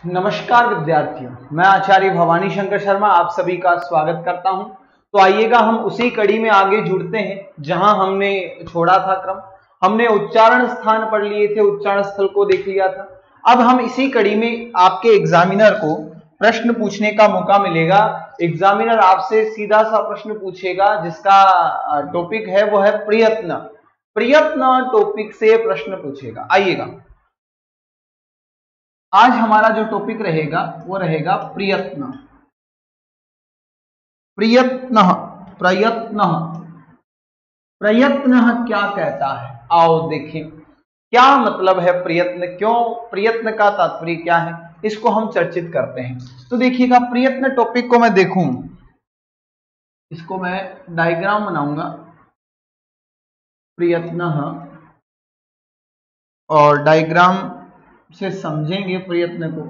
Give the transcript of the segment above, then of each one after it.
नमस्कार विद्यार्थियों, मैं आचार्य भवानी शंकर शर्मा आप सभी का स्वागत करता हूं। तो आइएगा हम उसी कड़ी में आगे जुड़ते हैं जहां हमने छोड़ा था क्रम। हमने उच्चारण स्थान पढ़ लिए थे, उच्चारण स्थल को देख लिया था। अब हम इसी कड़ी में आपके एग्जामिनर को प्रश्न पूछने का मौका मिलेगा। एग्जामिनर आपसे सीधा सा प्रश्न पूछेगा जिसका टॉपिक है वो है प्रयत्न। प्रयत्न टॉपिक से प्रश्न पूछेगा। आइएगा, आज हमारा जो टॉपिक रहेगा वो रहेगा प्रयत्न। प्रयत्न प्रयत्न प्रयत्न क्या कहता है, आओ देखें क्या मतलब है प्रयत्न, क्यों प्रयत्न का तात्पर्य क्या है, इसको हम चर्चित करते हैं। तो देखिएगा, प्रयत्न टॉपिक को मैं देखूं, इसको मैं डायग्राम बनाऊंगा प्रयत्न, और डायग्राम से समझेंगे प्रयत्न को।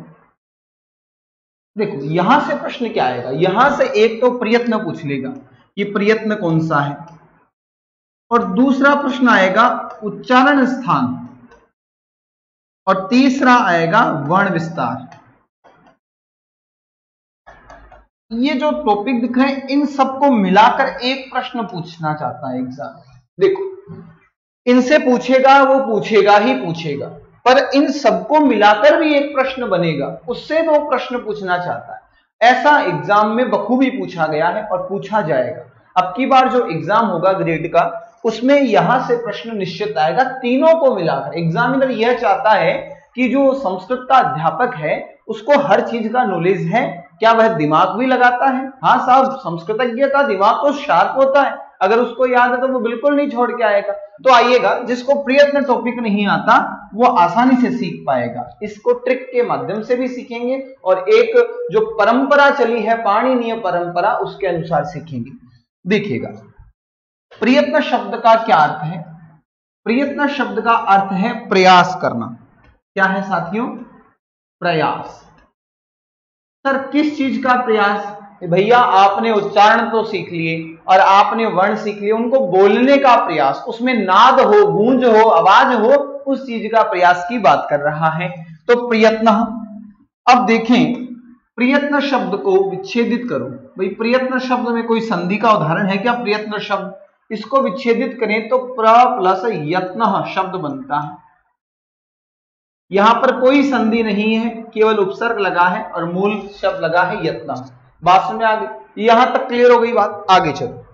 देखो यहां से प्रश्न क्या आएगा, यहां से एक तो प्रयत्न पूछ लेगा कि प्रयत्न कौन सा है, और दूसरा प्रश्न आएगा उच्चारण स्थान, और तीसरा आएगा वर्ण विस्तार। ये जो टॉपिक दिख रहे हैं इन सबको मिलाकर एक प्रश्न पूछना चाहता है एग्जाम। देखो इनसे पूछेगा, वो पूछेगा ही पूछेगा, पर इन सबको मिलाकर भी एक प्रश्न बनेगा, उससे वो प्रश्न पूछना चाहता है। ऐसा एग्जाम में बखूबी पूछा गया है और पूछा जाएगा। अब की बार जो एग्जाम होगा ग्रेड का, उसमें यहां से प्रश्न निश्चित आएगा, तीनों को मिलाकर। एग्जामिनर यह चाहता है कि जो संस्कृत का अध्यापक है उसको हर चीज का नॉलेज है, क्या वह दिमाग भी लगाता है। हाँ साहब, संस्कृतज्ञ का दिमाग तो शार्प होता है, अगर उसको याद है तो वो बिल्कुल नहीं छोड़ के आएगा। तो आइएगा, जिसको प्रयत्न टॉपिक नहीं आता वो आसानी से सीख पाएगा। इसको ट्रिक के माध्यम से भी सीखेंगे और एक जो परंपरा चली है पाणिनीय परंपरा, उसके अनुसार सीखेंगे। देखिएगा, प्रयत्न शब्द का क्या अर्थ है। प्रयत्न शब्द का अर्थ है प्रयास करना। क्या है साथियों? प्रयास। सर किस चीज का प्रयास? भैया आपने उच्चारण तो सीख लिए और आपने वर्ण सीख लिए, उनको बोलने का प्रयास, उसमें नाद हो, गूंज हो, आवाज हो, उस चीज का प्रयास की बात कर रहा है। तो प्रयत्न। अब देखें, प्रयत्न शब्द को विच्छेदित करो। भाई प्रयत्न शब्द में कोई संधि का उदाहरण है क्या? प्रयत्न शब्द, इसको विच्छेदित करें तो प्र प्लस यत्न शब्द बनता है। यहां पर कोई संधि नहीं है, केवल उपसर्ग लगा है और मूल शब्द लगा है यत्न। बात समझ आ गई? यहां तक क्लियर हो गई बात? आगे चलो।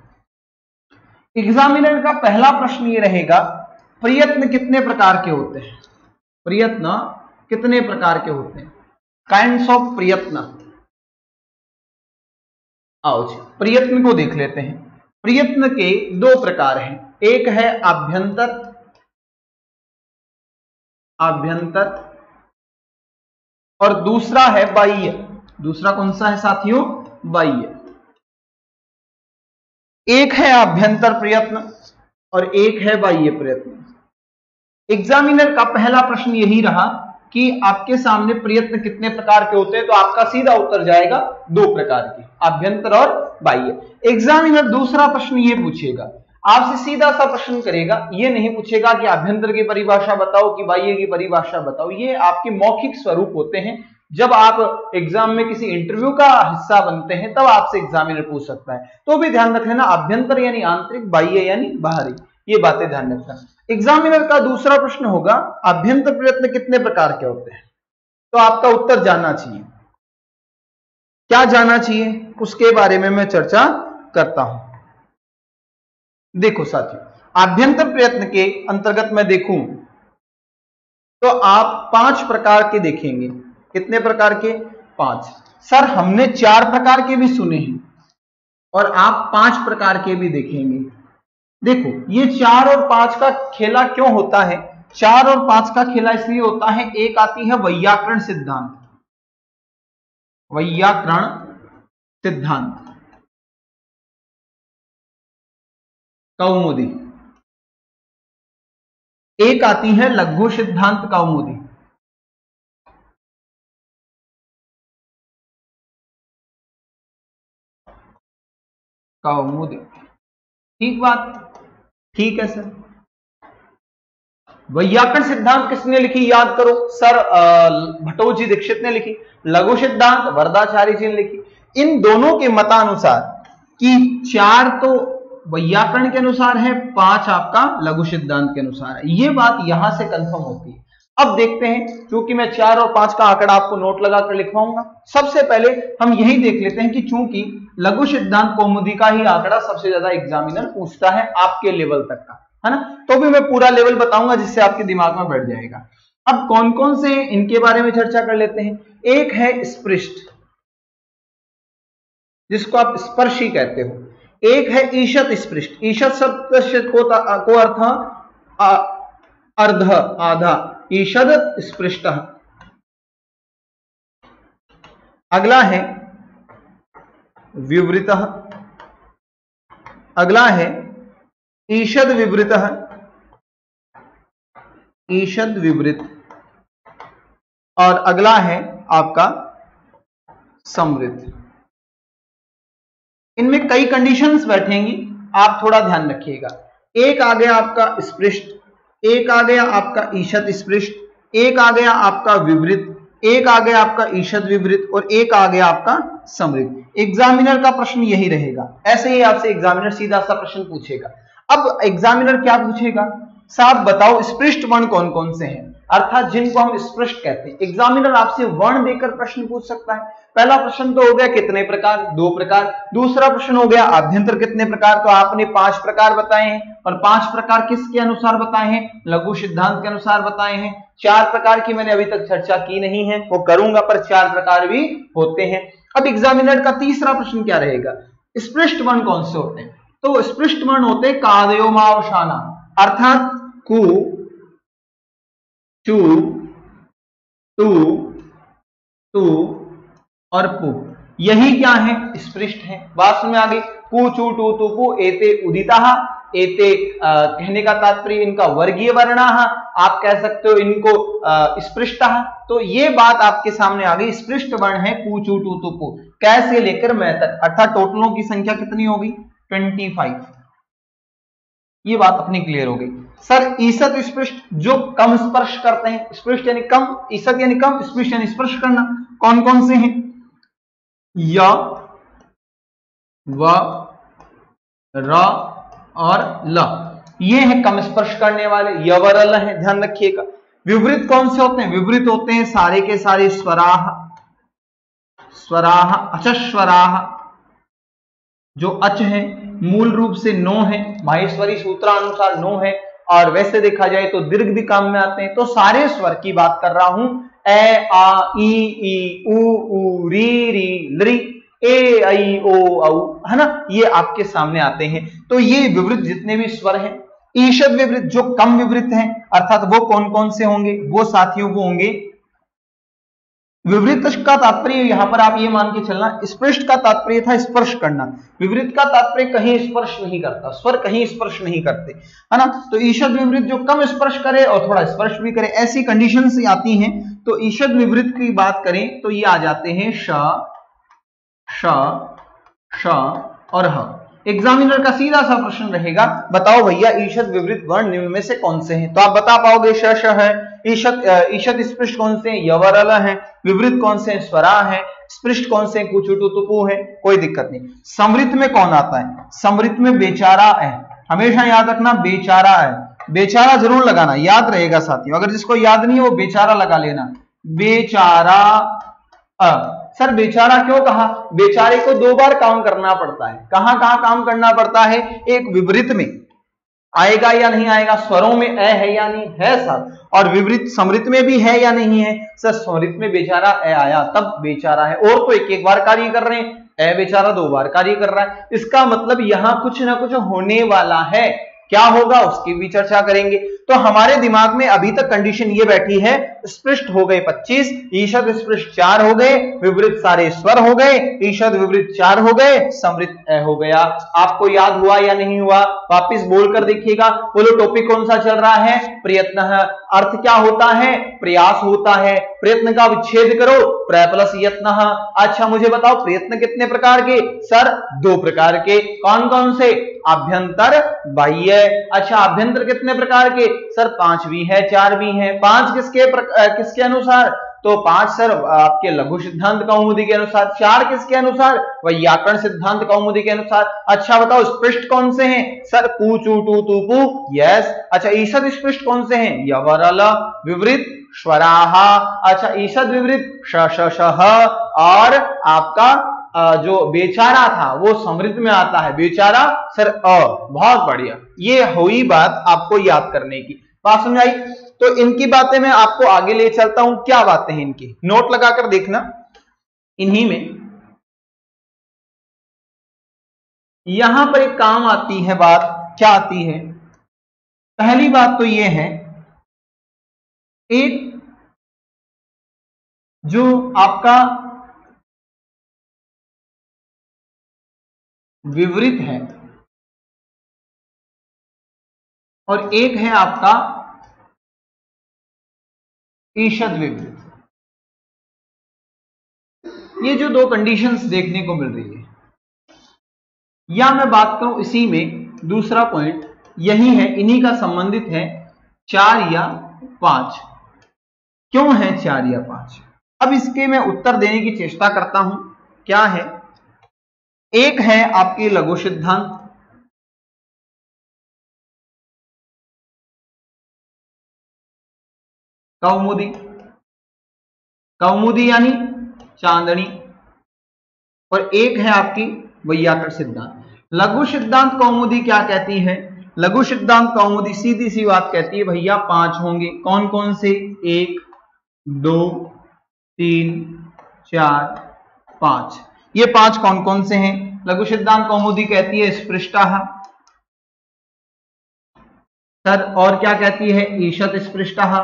एग्जामिनर का पहला प्रश्न ये रहेगा, प्रयत्न कितने प्रकार के होते हैं? प्रयत्न कितने प्रकार के होते हैं? काइंड्स ऑफ प्रयत्न। आओ जी, प्रयत्न को देख लेते हैं। प्रयत्न के दो प्रकार हैं, एक है आभ्यंतर, आभ्यंतर, और दूसरा है बाह्य। दूसरा कौन सा है साथियों? बाह्य। एक है आभ्यंतर प्रयत्न और एक है बाह्य प्रयत्न। एग्जामिनर का पहला प्रश्न यही रहा कि आपके सामने प्रयत्न कितने प्रकार के होते हैं, तो आपका सीधा उत्तर जाएगा दो प्रकार के, आभ्यंतर और बाह्य। एग्जामिनर दूसरा प्रश्न ये पूछेगा, आपसे सीधा सा प्रश्न करेगा, ये नहीं पूछेगा कि आभ्यंतर की परिभाषा बताओ कि बाह्य की परिभाषा बताओ। ये आपके मौखिक स्वरूप होते हैं। जब आप एग्जाम में किसी इंटरव्यू का हिस्सा बनते हैं तब आपसे एग्जामिनर पूछ सकता है। तो भी ध्यान रख लेना, आभ्यंतर यानी आंतरिक, बाह्य यानी बाहरी, ये बातें ध्यान रखना। एग्जामिनर का दूसरा प्रश्न होगा, आभ्यंतर प्रयत्न कितने प्रकार के होते हैं? तो आपका उत्तर जानना चाहिए। क्या जानना चाहिए उसके बारे में मैं चर्चा करता हूं। देखो साथियों, आभ्यंतर प्रयत्न के अंतर्गत मैं देखूं तो आप 5 प्रकार के देखेंगे। कितने प्रकार के? 5। सर हमने 4 प्रकार के भी सुने हैं और आप 5 प्रकार के भी देखेंगे। देखो ये 4 और 5 का खेला क्यों होता है? 4 और 5 का खेला इसलिए होता है, एक आती है वैयाकरण सिद्धांत, वैयाकरण सिद्धांत कौमुदी, एक आती है लघु सिद्धांत कौमुदी। कौमुदी, ठीक बात, ठीक है सर। वैयाकरण सिद्धांत किसने लिखी, याद करो, सर भट्टोजी दीक्षित ने लिखी। लघु सिद्धांत वरदाचार्य जी ने लिखी। इन दोनों के मतानुसार कि 4 तो वैयाकरण के अनुसार है, 5 आपका लघु सिद्धांत के अनुसार है। ये बात यहां से कंफर्म होती है। अब देखते हैं, क्योंकि मैं 4 और 5 का आंकड़ा आपको नोट लगाकर लिखवाऊंगा। सबसे पहले हम यही देख लेते हैं कि चूंकि लघु सिद्धांत कौमुदी का ही आंकड़ा सबसे ज्यादा एग्जामिनर पूछता है आपके लेवल तक का, है ना, तो भी मैं पूरा लेवल बताऊंगा जिससे आपके दिमाग में बैठ जाएगा। अब कौन कौन से इनके बारे में चर्चा कर लेते हैं। एक है स्पृष्ट, जिसको आप स्पर्शी कहते हो। एक है ईशत स्पृष्ट। ईशत शब्द को अर्थ अर्ध, आधा, ईषद स्पृष्ट। अगला है विवृत। अगला है ईषद विवृत, ईषद विवृत। और अगला है आपका समृद्ध। इनमें कई कंडीशंस बैठेंगी, आप थोड़ा ध्यान रखिएगा। एक आ गया आपका स्पृष्ट, एक आ गया आपका ईशद स्पृष्ट, एक आ गया आपका विवृत, एक आ गया आपका ईशद विवृत, और एक आ गया आपका समृद्ध। एग्जामिनर का प्रश्न यही रहेगा। ऐसे ही आपसे एग्जामिनर सीधा सा प्रश्न पूछेगा। अब एग्जामिनर क्या पूछेगा, साहब बताओ स्पृष्ट वर्ण कौन कौन से हैं, अर्थात जिनको हम स्पृष्ट कहते हैं। एग्जामिनर आपसे वर्ण देकर प्रश्न पूछ सकता है। पहला प्रश्न तो हो गया कितने प्रकार, 2 प्रकार। दूसरा प्रश्न हो गया आभ्यंतर कितने प्रकार, तो आपने 5 प्रकार बताए हैं। और 5 प्रकार किसके अनुसार बताए हैं, लघु सिद्धांत के अनुसार बताए हैं। 4 प्रकार की मैंने अभी तक चर्चा की नहीं है, वो करूंगा, पर 4 प्रकार भी होते हैं। अब एग्जामिनर का तीसरा प्रश्न क्या रहेगा, स्पृष्ट वर्ण कौन से होते हैं। तो स्पृष्ट वर्ण होते हैं कादयोमावसाना, अर्थात कु, चू, टू, टू और पु। यही क्या है, स्पृष्ट है। बात में आ गई। कु, चू, टू, तु, पु एते उदिताः, एते कहने का तात्पर्य इनका वर्गीय वर्णाः, आप कह सकते हो इनको स्पृष्टः। तो ये बात आपके सामने आ गई। स्पृष्ट वर्ण है कु, चू, टू, तु, पु, कैसे लेकर मैं तक, अर्थात टोटलों की संख्या कितनी होगी, 25। ये बात अपनी क्लियर हो गई। सर ईसत स्पृष्ट जो कम स्पर्श करते हैं, स्पृष्ट यानी कम, ईसत यानी कम, स्पृष्ट यानी स्पर्श करना, कौन कौन से हैं, य, व, र और ल, ये हैं कम स्पर्श करने वाले, य व र ल है, ध्यान रखिएगा। विवृत कौन से होते हैं, विवृत होते हैं सारे के सारे स्वराह, स्वराह, अचस्वराह, जो अच है मूल रूप से नो है, माहेश्वरी सूत्रानुसार नो है, और वैसे देखा जाए तो दीर्घ भी काम में आते हैं। तो सारे स्वर की बात कर रहा हूं, ए, आ, ई, उ, री, री, ए, ऐ, ओ, औ, है ना, ये आपके सामने आते हैं। तो ये विवृत जितने भी स्वर हैं। ईषद विवृत जो कम विवृत हैं, अर्थात वो कौन कौन से होंगे, वो साथियों को होंगे। विवृत का तात्पर्य यहां पर आप ये मान के चलना, स्पृष्ट का तात्पर्य था स्पर्श करना, विवृत का तात्पर्य कहीं स्पर्श नहीं करता, स्वर कहीं स्पर्श नहीं करते, है ना। तो ईषद विवृत जो कम स्पर्श करे और थोड़ा स्पर्श भी करे, ऐसी कंडीशन से आती हैं। तो ईषद विवृत की बात करें तो ये आ जाते हैं श, श, श और ह। एग्जामिनर का सीधा सा प्रश्न रहेगा, बताओ भैया ईषद विवृत वर्ण निम्न में से कौन से हैं। तो आप बता पाओगे श, श है, ईषद स्पृष्ट कौन से हैं, य, व, र, ल है, विवृत कौन से हैं, स्वरा है, स्पृष्ट कौन से हैं, कु, चू, टू, तु, पु है, कोई दिक्कत नहीं। समृद्ध में कौन आता है, समृद्ध में बेचारा है, हमेशा याद रखना बेचारा है, बेचारा जरूर लगाना, याद रहेगा साथियों, अगर जिसको याद नहीं है वो बेचारा लगा लेना, बेचारा। सर बेचारा क्यों कहा, बेचारे को 2 बार काम करना पड़ता है। कहां कहां काम करना पड़ता है, एक विवृत में आएगा या नहीं आएगा, स्वरों में ए है या नहीं है सर, और विवृत समृद्ध में भी है या नहीं है सर, समृद्ध में बेचारा ए आया तब बेचारा है, और तो एक बार कार्य कर रहे हैं, ए बेचारा 2 बार कार्य कर रहा है। इसका मतलब यहां कुछ ना कुछ होने वाला है, क्या होगा उसकी भी चर्चा करेंगे। तो हमारे दिमाग में अभी तक कंडीशन ये बैठी है, स्पृष्ट हो गए 25, ईषद स्पृष्ट 4 हो गए, विवृत सारे स्वर हो गए, ईषद विवृत 4 हो गए, समृद्ध ए हो गया। आपको याद हुआ या नहीं हुआ, वापिस बोलकर देखिएगा। बोलो टॉपिक कौन सा चल रहा है, प्रयत्न। अर्थ क्या होता है, प्रयास होता है। प्रयत्न का विच्छेद करो, प्र प्लस यत्न। अच्छा मुझे बताओ प्रयत्न कितने प्रकार के, सर 2 प्रकार के, कौन कौन से, आभ्यंतर बाह्य। अच्छा आभ्यंतर कितने प्रकार के, सर 5 भी है 4 भी है। 5 किसके अनुसार? तो 5 सर आपके लघु सिद्धांत कौमुदी के अनुसार। 4 किसके अनुसार? वैयाकरण सिद्धांत कौमुदी के अनुसार। अच्छा बताओ स्पृष्ट कौन से हैं? सर पू चू टू तू पू, यस। अच्छा ईषद स्पृष्ट कौन से हैं? यवरल, विवृत, स्वराहा। अच्छा ईषद विवृत श श श ह, और आपका जो बेचारा था वो समृद्ध में आता है, बेचारा सर अ। बहुत बढ़िया, ये हुई बात आपको याद करने की। बात समझाई? तो इनकी बातें मैं आपको आगे ले चलता हूं। क्या बातें हैं इनकी, नोट लगाकर देखना। इन्हीं में यहां पर एक काम आती है बात, क्या आती है? पहली बात तो ये है, एक जो आपका विवृत है और एक है आपका ईषद विवृत। ये जो दो कंडीशंस देखने को मिल रही है, या मैं बात करूं इसी में दूसरा पॉइंट यही है, इन्हीं का संबंधित है 4 या 5। क्यों है 4 या 5? अब इसके मैं उत्तर देने की चेष्टा करता हूं। क्या है? एक है आपकी लघु सिद्धांत, कौमुदी, कौमुदी यानी चांदनी, और एक है आपकी वैयाकरण सिद्धांत। लघु सिद्धांत कौमुदी क्या कहती है? लघु सिद्धांत कौमुदी सीधी सी बात कहती है भैया 5 होंगे। कौन कौन से? 1 2 3 4 5। ये 5 कौन कौन से हैं? लघु सिद्धांत कौमुदी कहती है स्पृष्टः सर, और क्या कहती है? ईषत् स्पृष्टः,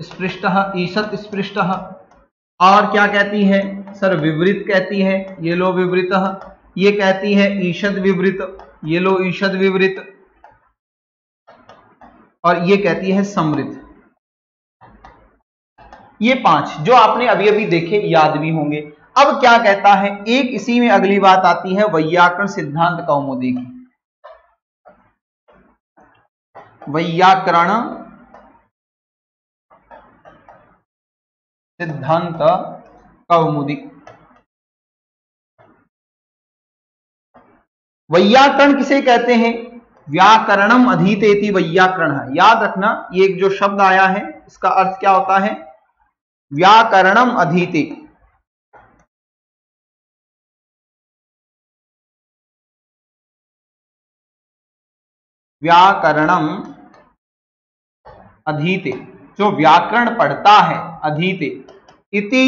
स्पृष्टः ईषत् स्पृष्टः। और क्या कहती है? सर विवृत कहती है, ये लो विवृतः। ये कहती है ईषद विवृत, ये लो ईषद विवृत। और ये कहती है समृद्ध। ये 5 जो आपने अभी अभी देखे, याद भी होंगे। अब क्या कहता है? एक इसी में अगली बात आती है वैयाकरण सिद्धांत कौमुदी की। वैयाकरण सिद्धांत कौमुदी। वैयाकरण किसे कहते हैं? व्याकरणम अधीतेति वैयाकरण है। याद रखना, ये एक जो शब्द आया है इसका अर्थ क्या होता है? व्याकरणम अधीते। व्याकरणम अधीते, जो व्याकरण पढ़ता है, अधीते इति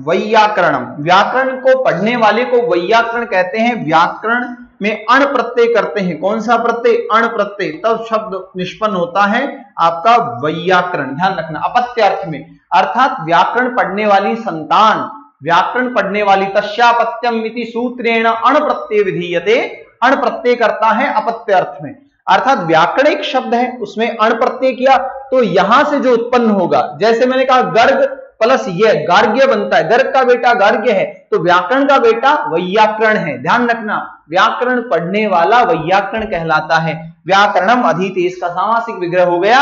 वैयाकरणम, व्याकरण को पढ़ने वाले को वैयाकरण कहते हैं। व्याकरण में अण प्रत्यय करते हैं। कौन सा प्रत्यय? अण प्रत्यय, तब शब्द निष्पन्न होता है आपका वैयाकरण। ध्यान रखना, अपत्य अर्थ में, अर्थात व्याकरण पढ़ने वाली संतान, व्याकरण पढ़ने वाली तस्यापत्यम इति सूत्रेण अण प्रत्यय विधीयते। अण प्रत्यय करता है अपत्य अर्थ में, अर्थात व्याकरण एक शब्द है उसमें अण प्रत्यय किया तो यहां से जो उत्पन्न होगा, जैसे मैंने कहा गर्ग प्लस ये गार्ग्य बनता है, गर्ग का बेटा गार्ग्य है, तो व्याकरण का बेटा वैयाकरण है। ध्यान रखना, व्याकरण पढ़ने वाला वैयाकरण कहलाता है। व्याकरणम अधीते, इसका सामासिक विग्रह हो गया,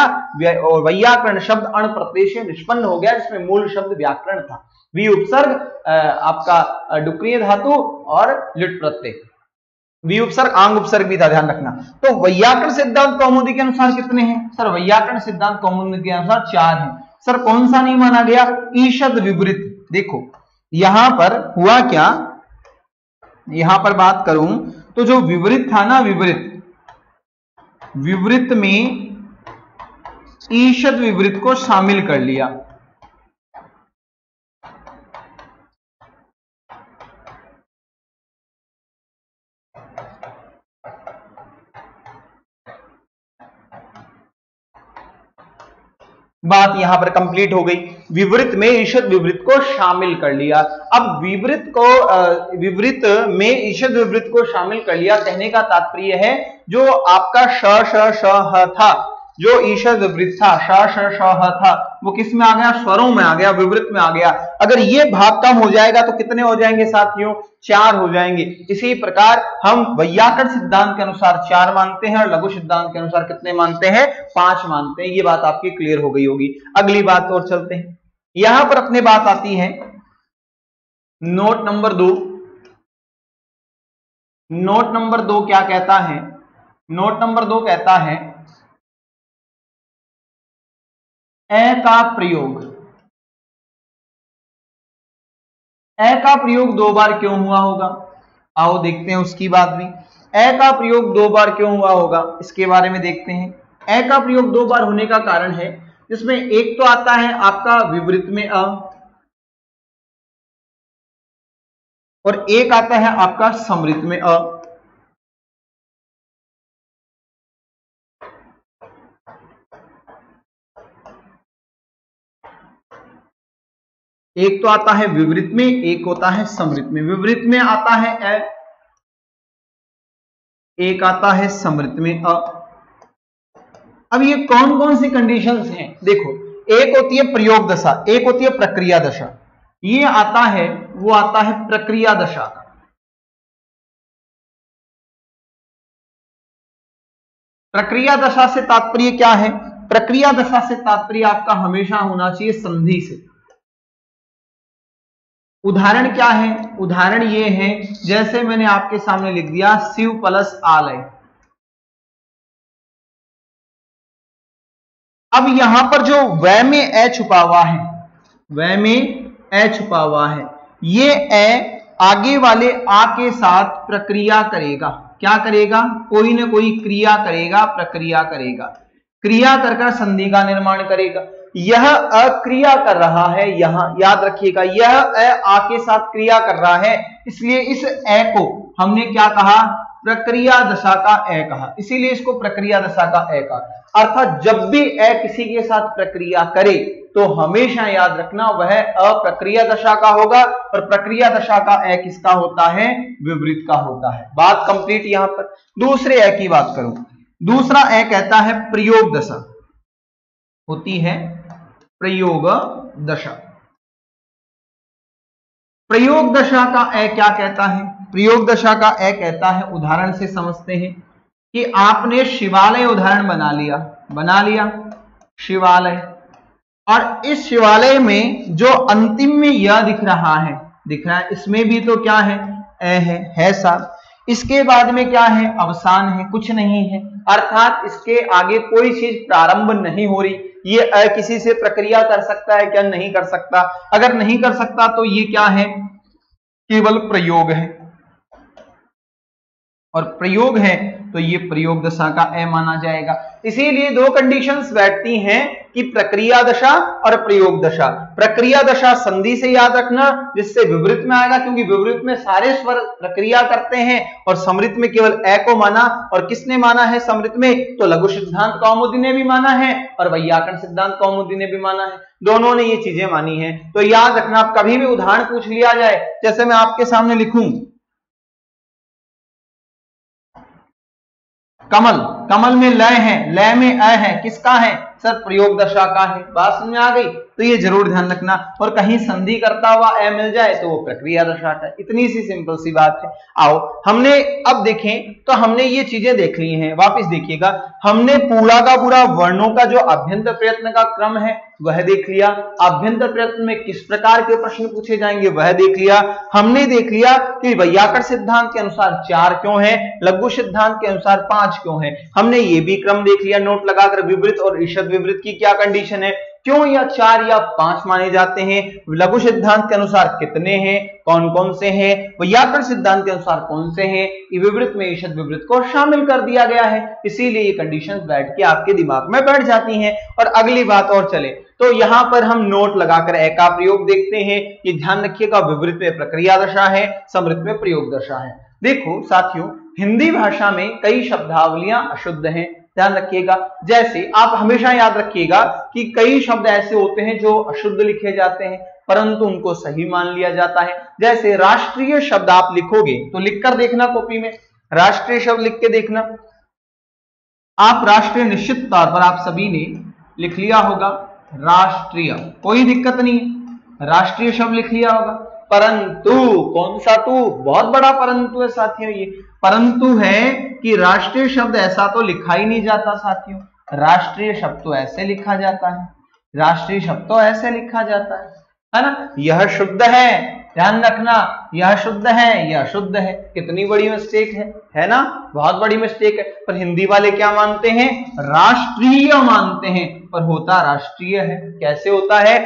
और वैयाकरण शब्द अण प्रत्यय से निष्पन्न हो गया, जिसमें मूल शब्द व्याकरण था। वी उपसर्ग आपका डुक्रिय धातु और लिट प्रत्यय, वी उपसर्ग आंग उपसर्ग भी था, ध्यान रखना। तो वैयाकरण सिद्धांत कौमुदी के अनुसार कितने हैं? सर वैयाकरण सिद्धांत कौमुदी के अनुसार 4 हैं। सर कौन सा नहीं माना गया? ईषद विवृत। देखो यहां पर हुआ क्या, यहां पर बात करूं तो जो विवृत था ना, विवृत में ईषद विवृत को शामिल कर लिया। बात यहां पर कंप्लीट हो गई। विवृत में ईषद विवृत को शामिल कर लिया। अब विवृत में ईषद विवृत को शामिल कर लिया कहने का तात्पर्य है जो आपका श श श ह था जो ईषद विवृत था, श श श ह था, वो किस में आ गया? स्वरों में आ गया, विवृत में आ गया। अगर ये भाग कम हो जाएगा तो कितने हो जाएंगे साथियों? 4 हो जाएंगे। इसी प्रकार हम वैयाकरण सिद्धांत के अनुसार 4 मानते हैं और लघु सिद्धांत के अनुसार कितने मानते हैं? 5 मानते हैं। ये बात आपकी क्लियर हो गई होगी। अगली बात और चलते हैं। यहां पर अपने बात आती है नोट नंबर 2। नोट नंबर 2 क्या कहता है? नोट नंबर 2 कहता है ए का प्रयोग। ए का प्रयोग 2 बार क्यों हुआ होगा? आओ देखते हैं उसकी बात भी। ए का प्रयोग 2 बार क्यों हुआ होगा, इसके बारे में देखते हैं। ए का प्रयोग 2 बार होने का कारण है, जिसमें एक तो आता है आपका विवृत में अ, और एक आता है आपका समृत में अ। एक तो आता है विवृत में, एक होता है समृत में। विवृत में आता है ए, एक आता है समृत में अ। अब ये कौन कौन सी कंडीशंस हैं? देखो, एक होती है प्रयोग दशा, एक होती है प्रक्रिया दशा। ये आता है, वो आता है प्रक्रिया दशा का। प्रक्रिया दशा से तात्पर्य क्या है? प्रक्रिया दशा से तात्पर्य आपका हमेशा होना चाहिए संधि से। उदाहरण क्या है? उदाहरण ये है, जैसे मैंने आपके सामने लिख दिया शिव प्लस आलय। अब यहां पर जो वै में ए छुपा हुआ है, वै में ए छुपा हुआ है, ये ए आगे वाले आ के साथ प्रक्रिया करेगा। क्या करेगा? कोई ना कोई क्रिया करेगा, प्रक्रिया करेगा। क्रिया कर संधि का निर्माण करेगा। यह अक्रिया कर रहा है, यहां याद रखिएगा, यह ए आ के साथ क्रिया कर रहा है, इसलिए इस ए को हमने क्या कहा? प्रक्रिया दशा का ए कहा। इसीलिए इसको प्रक्रिया दशा का ए कहा। अर्थात जब भी ए किसी के साथ प्रक्रिया करे तो हमेशा याद रखना वह अप्रक्रिया दशा का होगा, और प्रक्रिया दशा का ए किसका होता है? विवृत का होता है। बात कंप्लीट। यहां पर दूसरे ए की बात करूं। दूसरा ए कहता है प्रयोग दशा होती है, प्रयोग दशा। प्रयोग दशा का ए क्या कहता है? प्रयोग दशा का ए कहता है, उदाहरण से समझते हैं कि आपने शिवालय उदाहरण बना लिया शिवालय, और इस शिवालय में जो अंतिम में यह दिख रहा है, इसमें भी तो क्या है? ए है साहब। इसके बाद में क्या है? अवसान है, कुछ नहीं है। अर्थात इसके आगे कोई चीज प्रारंभ नहीं हो रही। ये अ किसी से प्रक्रिया कर सकता है क्या? नहीं कर सकता। अगर नहीं कर सकता तो ये क्या है? केवल प्रयोग है, और प्रयोग है तो ये प्रयोग दशा का ए माना जाएगा। इसीलिए 2 कंडीशंस बैठती हैं कि प्रक्रिया दशा और प्रयोग दशा। प्रक्रिया दशा संधि से याद रखना, जिससे विवृत में आएगा, क्योंकि विवृत में सारे स्वर प्रक्रिया करते हैं, और समृत में केवल ए को माना। और किसने माना है समृत में? तो लघु सिद्धांत कौमुदी ने भी माना है और वैयाकरण सिद्धांत कौमुदी ने भी माना है। दोनों ने ये चीजें मानी है। तो याद रखना, आप कभी भी उदाहरण पूछ लिया जाए, जैसे मैं आपके सामने लिखूं कमल, कमल में लय है, लय में अ है, किसका है? सर प्रयोग दशा का है। बात समझ में आ गई? तो ये जरूर ध्यान रखना। और कहीं संधि करता हुआ ए मिल जाए तो वो प्रक्रिया दशा का। इतनी सी सिंपल सी बात है। आओ हमने अब देखें तो हमने ये चीजें देख ली हैं। वापस देखिएगा, हमने पूरा का पूरा वर्णों का जो अभ्यंतर प्रयत्न का क्रम है वह देख लिया। अभ्यंतर प्रयत्न में किस प्रकार के प्रश्न पूछे जाएंगे वह देख लिया। हमने देख लिया कि वैयाकरण सिद्धांत के अनुसार 4 क्यों है, लघु सिद्धांत के अनुसार 5 क्यों है। हमने ये भी क्रम देख लिया नोट लगाकर, विवृत और ईषद विवृत की क्या कंडीशन है, क्यों या 4 या 5 माने जाते हैं, लघु सिद्धांत के अनुसार कितने हैं, कौन कौन से हैं, वैयाकरण सिद्धांत के अनुसार कौन से हैं, विवृत में ईषद विवृत को शामिल कर दिया गया है। इसीलिए ये कंडीशंस बैठ के आपके दिमाग में बैठ जाती हैं। और अगली बात और चले तो यहां पर हम नोट लगाकर ए का प्रयोग देखते हैं। ये ध्यान रखिएगा, विवृत में प्रक्रिया दशा है, समृत में प्रयोग दशा है। देखो साथियों, हिंदी भाषा में कई शब्दावलियां अशुद्ध हैं, ध्यान रखिएगा। जैसे आप हमेशा याद रखिएगा कि कई शब्द ऐसे होते हैं जो अशुद्ध लिखे जाते हैं परंतु उनको सही मान लिया जाता है। जैसे राष्ट्रीय शब्द आप लिखोगे तो लिखकर देखना कॉपी में, राष्ट्रीय शब्द लिख के देखना, आप राष्ट्रीय निश्चित तौर पर आप सभी ने लिख लिया होगा, राष्ट्रीय, कोई दिक्कत नहीं है, राष्ट्रीय शब्द लिख लिया होगा। परंतु, कौन सा तू, बहुत बड़ा परंतु है साथियों, ये परंतु है कि राष्ट्रीय शब्द ऐसा तो लिखा ही नहीं जाता साथियों, राष्ट्रीय शब्द तो ऐसे लिखा जाता है, राष्ट्रीय शब्द तो ऐसे लिखा जाता है ना। यह शुद्ध है, ध्यान रखना, यह शुद्ध है, यह शुद्ध है, कितनी बड़ी मिस्टेक है ना, बहुत बड़ी मिस्टेक है। पर हिंदी वाले क्या मानते हैं, राष्ट्रीय मानते हैं, पर होता राष्ट्रीय है। कैसे होता है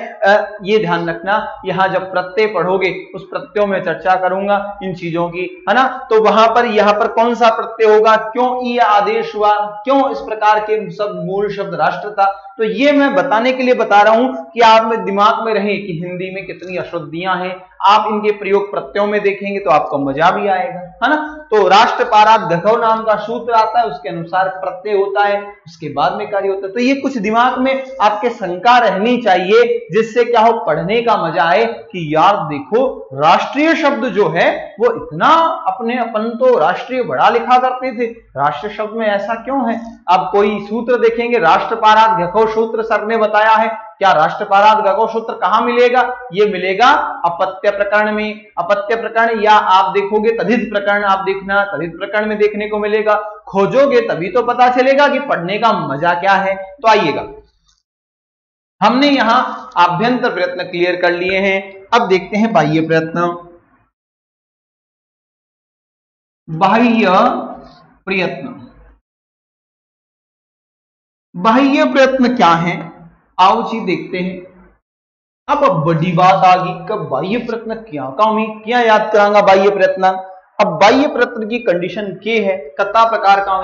ये ध्यान रखना, यहां जब प्रत्यय पढ़ोगे उस प्रत्ययों में चर्चा करूंगा इन चीजों की, है ना। तो वहां पर यहां पर कौन सा प्रत्यय होगा, क्यों ई आदेश हुआ, क्यों इस प्रकार के सब मूल शब्द राष्ट्र था, तो ये मैं बताने के लिए बता रहा हूं कि आप में दिमाग में रहे कि हिंदी में कितनी अशुद्धियां हैं। आप इनके प्रयोग प्रत्ययों में देखेंगे तो आपको मजा भी आएगा, है ना। तो राष्ट्रपारात घघव नाम का सूत्र आता है, उसके अनुसार प्रत्यय होता है, उसके बाद में कार्य होता है। तो ये कुछ दिमाग में आपके शंका रहनी चाहिए, जिससे क्या हो, पढ़ने का मजा आए कि यार देखो राष्ट्रीय शब्द जो है वो इतना अपन तो राष्ट्रीय बड़ा लिखा करते थे, राष्ट्रीय शब्द में ऐसा क्यों है। अब कोई सूत्र देखेंगे, राष्ट्रपारात घघव सूत्र सर ने बताया है, क्या राष्ट्रपारात घघव सूत्र कहां मिलेगा, ये मिलेगा अपत्य प्रकरण में, अपत्य प्रकरण, या आप देखोगे तद्धित प्रकरण, आप देखना तद्धित प्रकरण में देखने को मिलेगा। खोजोगे तभी तो पता चलेगा कि पढ़ने का मजा क्या है। तो आइएगा, हमने यहां आभ्यंतर प्रयत्न क्लियर कर लिए हैं, अब देखते हैं बाह्य प्रयत्न। बाह्य प्रयत्न, बाह्य प्रयत्न क्या है, आओ जी देखते हैं। अब बड़ी बात आ गई, कब बाह्य प्रयत्न क्या याद करांगा बाह्य प्रयत्न। अब बाह्य प्रयत्न की कंडीशन के है, कता प्रकार का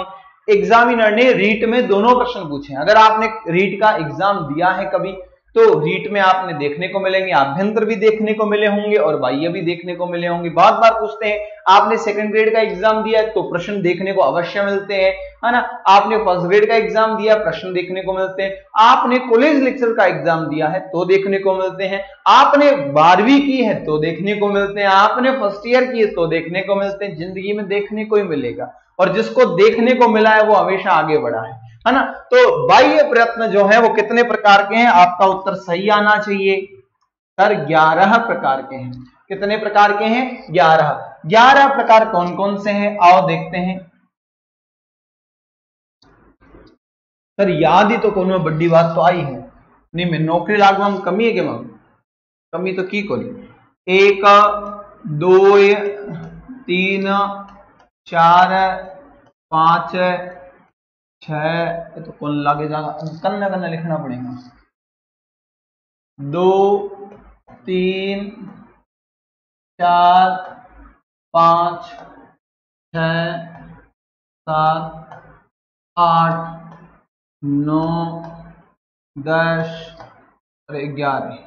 एग्जामिनर ने रीट में दोनों प्रश्न पूछे। अगर आपने रीट का एग्जाम दिया है कभी, तो रीट में आपने देखने को मिलेंगे, आभ्यंतर भी देखने को मिले होंगे और बाह्य भी देखने को मिले होंगे। बहुत बार पूछते हैं, आपने सेकंड ग्रेड का एग्जाम दिया है तो प्रश्न देखने को अवश्य मिलते हैं, है ना। आपने फर्स्ट ग्रेड का एग्जाम दिया, प्रश्न देखने को मिलते हैं। आपने कॉलेज लेक्चर का एग्जाम दिया है तो देखने को मिलते हैं। आपने 12वीं की है तो देखने को मिलते हैं। आपने फर्स्ट ईयर की है तो देखने को मिलते हैं। जिंदगी में देखने को ही मिलेगा, और जिसको देखने को मिला है वो हमेशा आगे बढ़ा है ना। तो बाह्य प्रयत्न जो है वो कितने प्रकार के हैं, आपका उत्तर सही आना चाहिए सर, 11 प्रकार के हैं। कितने प्रकार के हैं, 11। 11 प्रकार कौन कौन से हैं, आओ देखते हैं। सर याद ही तो कौन में बड़ी बात तो आई है नहीं, मैं नौकरी लागू हम कमी है, क्या कमी तो की कोई 1 2 3 4 5 6, तो कौन लागे जाएगा, कन्ना कन्ना लिखना पड़ेगा। 2 3 4 5 6 7 8 9 10, अरे 11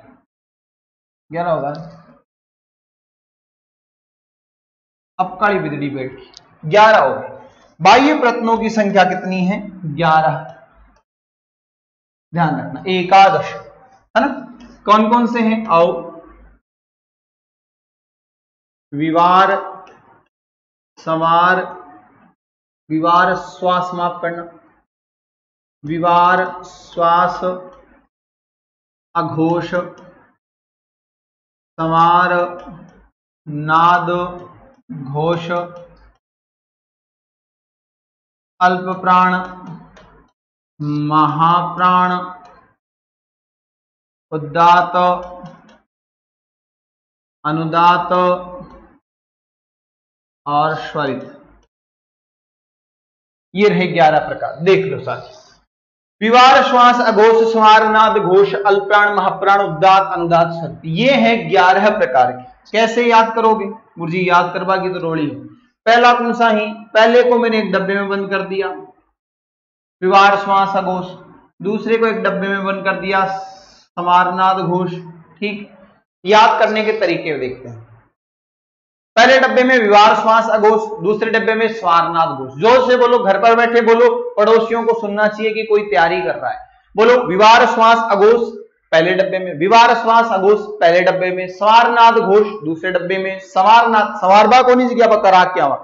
होगा। अब काली बिजली बैठ गई, 11 हो गए। बाह्य प्रयत्नों की संख्या कितनी है, 11। ध्यान रखना, एकादश, है ना। कौन कौन से हैं, आओ। विवार, समार, विवार श्वास माफ करना, विवार श्वास, अघोष, समार, नाद, घोष, अल्प प्राण, महाप्राण, उदात, अनुदात और स्वरित। ये रहे 11 प्रकार, देख लो साथी। विवार श्वास अघोष समार नाद घोष अल्प्राण महाप्राण उदात अनुदात स्वरित, ये है 11 प्रकार के। कैसे याद करोगे, मुझे याद करवागी तो रोड़ी। पहला कौन सा ही, पहले को मैंने एक डब्बे में बंद कर दिया, विवार श्वास अघोष। दूसरे को एक डब्बे में बंद कर दिया, समारनाद घोष। ठीक, याद करने के तरीके देखते हैं। पहले डब्बे में विवार श्वास अघोष, दूसरे डब्बे में स्वारनाद घोष। जोर से बोलो, घर पर बैठे बोलो, पड़ोसियों को सुनना चाहिए कि कोई तैयारी कर रहा है। बोलो, विवार श्वास अघोष पहले डब्बे में, विवार श्वास अघोष पहले डब्बे में, स्वारनाद घोष दूसरे डब्बे में, समारनाद, सवारबा को नहीं जगह पर करा क्या हुआ,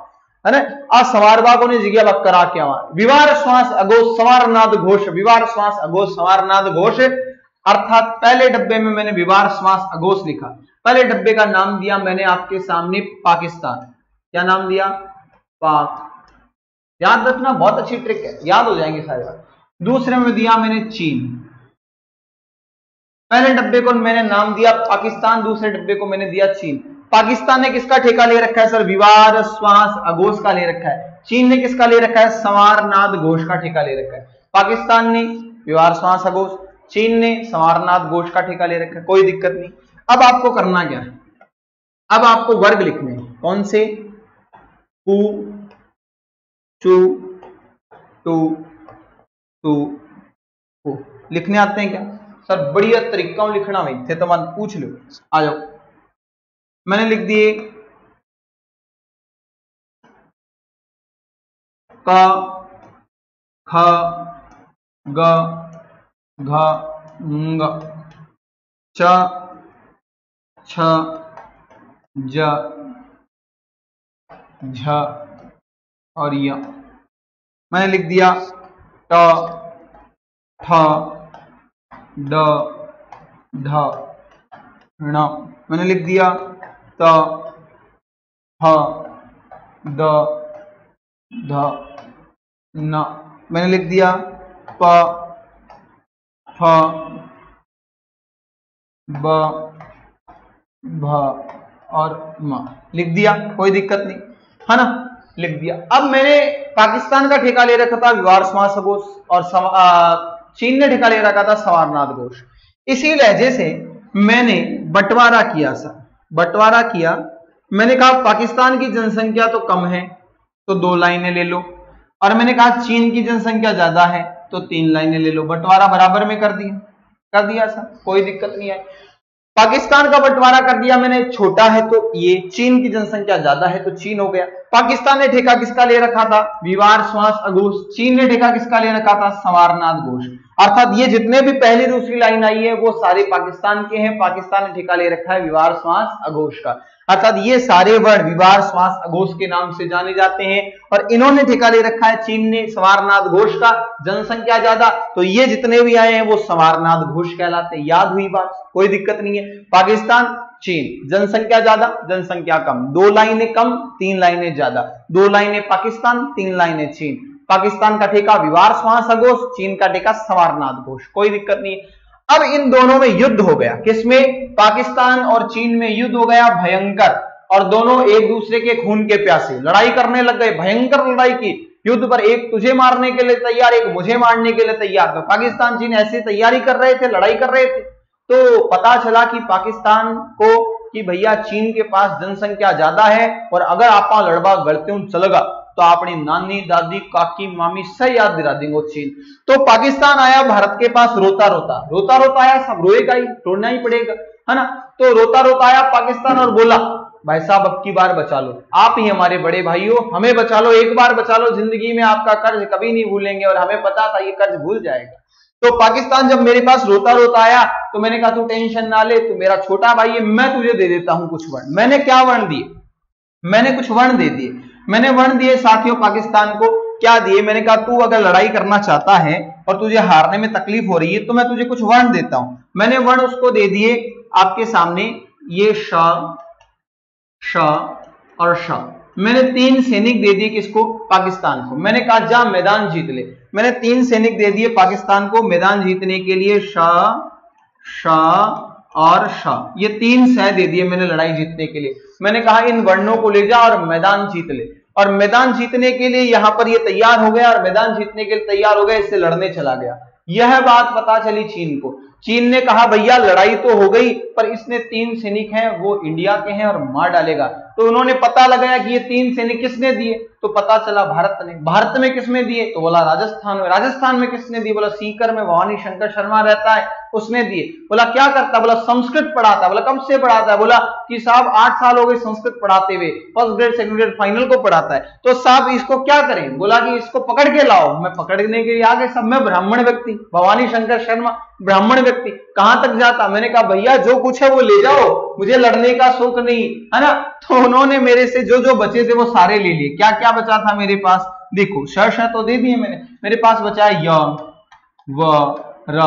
है ना। आ सवार बागों ने जगह बक करा क्या विवार श्वास अघोष संवारनाद घोष, विवार श्वास अघोष संवारनाद घोष। अर्थात पहले डब्बे में मैंने विवार श्वास अघोष लिखा, पहले डब्बे का नाम दिया मैंने आपके सामने पाकिस्तान। क्या नाम दिया? पाक। याद रखना, बहुत अच्छी ट्रिक है, याद हो जाएंगे सारी बात। दूसरे में दिया मैंने चीन। पहले डब्बे को मैंने नाम दिया पाकिस्तान, दूसरे डब्बे को मैंने दिया चीन। पाकिस्तान ने किसका ठेका ले रखा है सर? विवार श्वास अघोष का ले रखा है। चीन ने किसका ले रखा है? संवारनाद घोष का ठेका ले रखा है। पाकिस्तान ने विवार श्वास अघोष, चीन ने संवारनाद घोष का ठेका ले रखा है, कोई दिक्कत नहीं। अब आपको करना क्या है? अब आपको वर्ग लिखने हैं। कौन से? पू, चू, टू, टू, पू। लिखने आते हैं क्या सर? बढ़िया तरीका लिखना भाई थे तो मन पूछ लो, आ जाओ। मैंने लिख दिए क, ख, ग, घ, ङ, च, छ, ज, झ और य। मैंने लिख दिया ट, ठ, ड, ढ, ण। मैंने लिख दिया त, ह, द, ध, न। मैंने लिख दिया प, फ, ब, भ और म। लिख दिया, कोई दिक्कत नहीं है ना, लिख दिया। अब मैंने पाकिस्तान का ठेका ले रखा था विवार श्वास अघोष और चीन ने ठेका ले रखा था संवारनाद घोष। इसी लहजे से मैंने बंटवारा किया सर, बंटवारा किया। मैंने कहा पाकिस्तान की जनसंख्या तो कम है तो 2 लाइनें ले लो, और मैंने कहा चीन की जनसंख्या ज्यादा है तो 3 लाइनें ले लो। बंटवारा बराबर में कर दिया सर, कोई दिक्कत नहीं है। पाकिस्तान का बंटवारा कर दिया मैंने, छोटा है तो ये, चीन की जनसंख्या ज्यादा है तो चीन हो गया। पाकिस्तान ने ठेका किसका ले रखा था? विवार श्वास अघोष। चीन ने ठेका किसका ले रखा था? संवारनाद घोष। अर्थात ये जितने भी पहली दूसरी लाइन आई है वो सारे पाकिस्तान के हैं। पाकिस्तान ने ठेका ले रखा है विवार श्वास अघोष का। अर्थात ये सारे वर्ण विवार श्वास अघोष के नाम से जाने जाते हैं, और इन्होंने ठेका ले रखा है चीन ने संवारनाद घोष का। जनसंख्या ज्यादा तो ये जितने भी आए हैं वो संवारनाद घोष कहलाते हैं। याद हुई बात, कोई दिक्कत नहीं है। पाकिस्तान, चीन, जनसंख्या ज्यादा, जनसंख्या कम, 2 लाइनें कम, 3 लाइनें ज्यादा, 2 लाइनें पाकिस्तान, 3 लाइनें चीन। पाकिस्तान का ठेका विवार श्वास अघोष, चीन का ठेका संवारनाद घोष, कोई दिक्कत नहीं। अब इन दोनों में युद्ध हो गया। किसमें? पाकिस्तान और चीन में युद्ध हो गया भयंकर, और दोनों एक दूसरे के खून के प्यासे लड़ाई करने लग गए। भयंकर लड़ाई की युद्ध पर, एक तुझे मारने के लिए तैयार, एक मुझे मारने के लिए तैयार। तो पाकिस्तान चीन ऐसी तैयारी कर रहे थे, लड़ाई कर रहे थे। तो पता चला कि पाकिस्तान को कि भैया चीन के पास जनसंख्या ज्यादा है, और अगर आप लड़वा गलते हूं चलेगा तो अपनी नानी, दादी, काकी, मामी से याद दिला देंगे चीन। तो पाकिस्तान आया भारत के पास रोता रोता आया, सब रोएगा ही, रोना ही पड़ेगा, है ना। तो रोता रोता आया पाकिस्तान और बोला भाई साहब अब की बार बचा लो, आप ही हमारे बड़े भाई हो, हमें बचा लो, एक बार बचा लो, जिंदगी में आपका कर्ज कभी नहीं भूलेंगे, और हमें पता था ये कर्ज भूल जाएगा। तो पाकिस्तान जब मेरे पास रोता रोता आया तो मैंने कहा तू टेंशन ना ले, तू मेरा छोटा भाई है, मैं तुझे दे देता हूं कुछ वर्ण। मैंने क्या वर्ण दिए? मैंने कुछ वर्ण दे दिए। मैंने वर्ण दिए साथियों पाकिस्तान को, क्या दिए? मैंने कहा तू अगर लड़ाई करना चाहता है और तुझे हारने में तकलीफ हो रही है तो मैं तुझे कुछ वर्ण देता हूं। मैंने वर्ण उसको दे दिए आपके सामने, ये श, श और श। मैंने 3 सैनिक दे दिए किसको? पाकिस्तान को। मैंने कहा जा मैदान जीत ले। मैंने 3 सैनिक दे दिए पाकिस्तान को मैदान जीतने के लिए, श, श और श। ये 3 सह दे दिए मैंने लड़ाई जीतने के लिए। मैंने कहा इन वर्णों को ले जा और मैदान जीत ले। और मैदान जीतने के लिए यहां पर ये तैयार हो गया, और मैदान जीतने के लिए तैयार हो गया, इससे लड़ने चला गया। यह बात पता चली चीन को। चीन ने कहा भैया लड़ाई तो हो गई, पर इसने 3 सैनिक हैं वो इंडिया के हैं और मार डालेगा। तो उन्होंने पता लगाया कि ये 3 सैनिक किसने दिए, तो पता चला भारत ने। भारत में किसने दिए? तो बोला राजस्थान में। राजस्थान में किसने दिए? बोला सीकर में भवानी शंकर शर्मा रहता है, उसने दिए। बोला क्या करता, बोला संस्कृत पढ़ाता। बोला कब से पढ़ाता है, बोला कि साहब 8 साल हो गए संस्कृत पढ़ाते हुए, first grade second grade final को पढ़ाता है। तो साहब इसको क्या करें, बोला कि इसको पकड़ के लाओ। मैं पकड़ने के लिए आ गए, सब मैं ब्राह्मण व्यक्ति, भवानी शंकर शर्मा ब्राह्मण व्यक्ति, कहां तक जाता। मैंने कहा भैया जो कुछ है वो ले जाओ, मुझे लड़ने का शौक नहीं है ना। तो उन्होंने मेरे से जो जो बचे थे वो सारे ले लिए। क्या क्या बचा था मेरे पास, देखो श तो दे दिए मैंने, मेरे पास बचा है य व र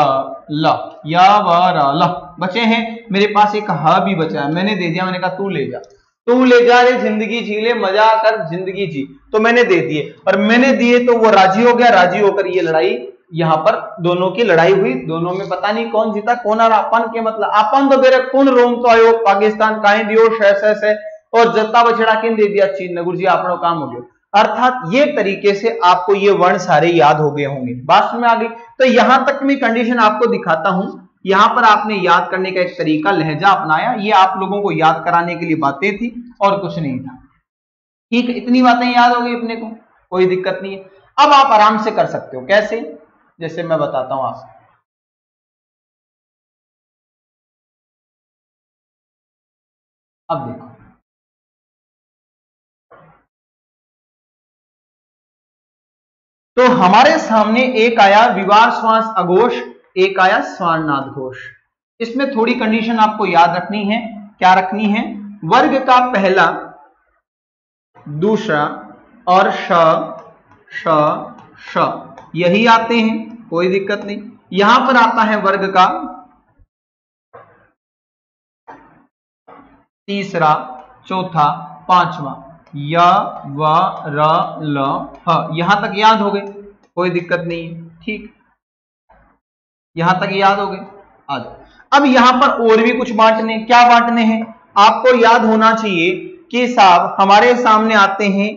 ल, या व र ल बचे हैं। मेरे पास एक ह भी बचा है, मैंने दे दिया। मैंने कहा तू ले जा, तू ले जा रे, जिंदगी जी ले, मजा कर जिंदगी जी। तो मैंने दे दिए, और मैंने दिए तो वो राजी हो गया। राजी होकर ये लड़ाई, यहां पर दोनों की लड़ाई हुई। दोनों में पता नहीं कौन जीता कौन हारा। अपन के मतलब अपन तो बेरे कौन रोम तो आयो पाकिस्तान काहे दियो शह और जत्ता बछड़ा किन दे दिया चीन ने, गुरुजी आपनो काम हो गया। अर्थात ये तरीके से आपको ये वर्ण सारे याद हो गए होंगे, बात में आ गई। तो यहां तक मैं कंडीशन आपको दिखाता हूं। यहां पर आपने याद करने का एक तरीका लहजा अपनाया, ये आप लोगों को याद कराने के लिए बातें थी और कुछ नहीं था। ठीक, इतनी बातें याद हो गई अपने को, कोई दिक्कत नहीं है। अब आप आराम से कर सकते हो, कैसे, जैसे मैं बताता हूं आपको। अब देखो, तो हमारे सामने एक आया विवार श्वास अघोष, एक आया स्वारनाद घोष। इसमें थोड़ी कंडीशन आपको याद रखनी है। क्या रखनी है, वर्ग का पहला दूसरा और श श यही आते हैं, कोई दिक्कत नहीं। यहां पर आता है वर्ग का तीसरा चौथा पांचवा, य व र ल ह। यहां तक याद हो गए, कोई दिक्कत नहीं है। ठीक, यहां तक याद हो गए। आ जाओ, अब यहां पर और भी कुछ बांटने, क्या बांटने हैं आपको याद होना चाहिए कि साहब हमारे सामने आते हैं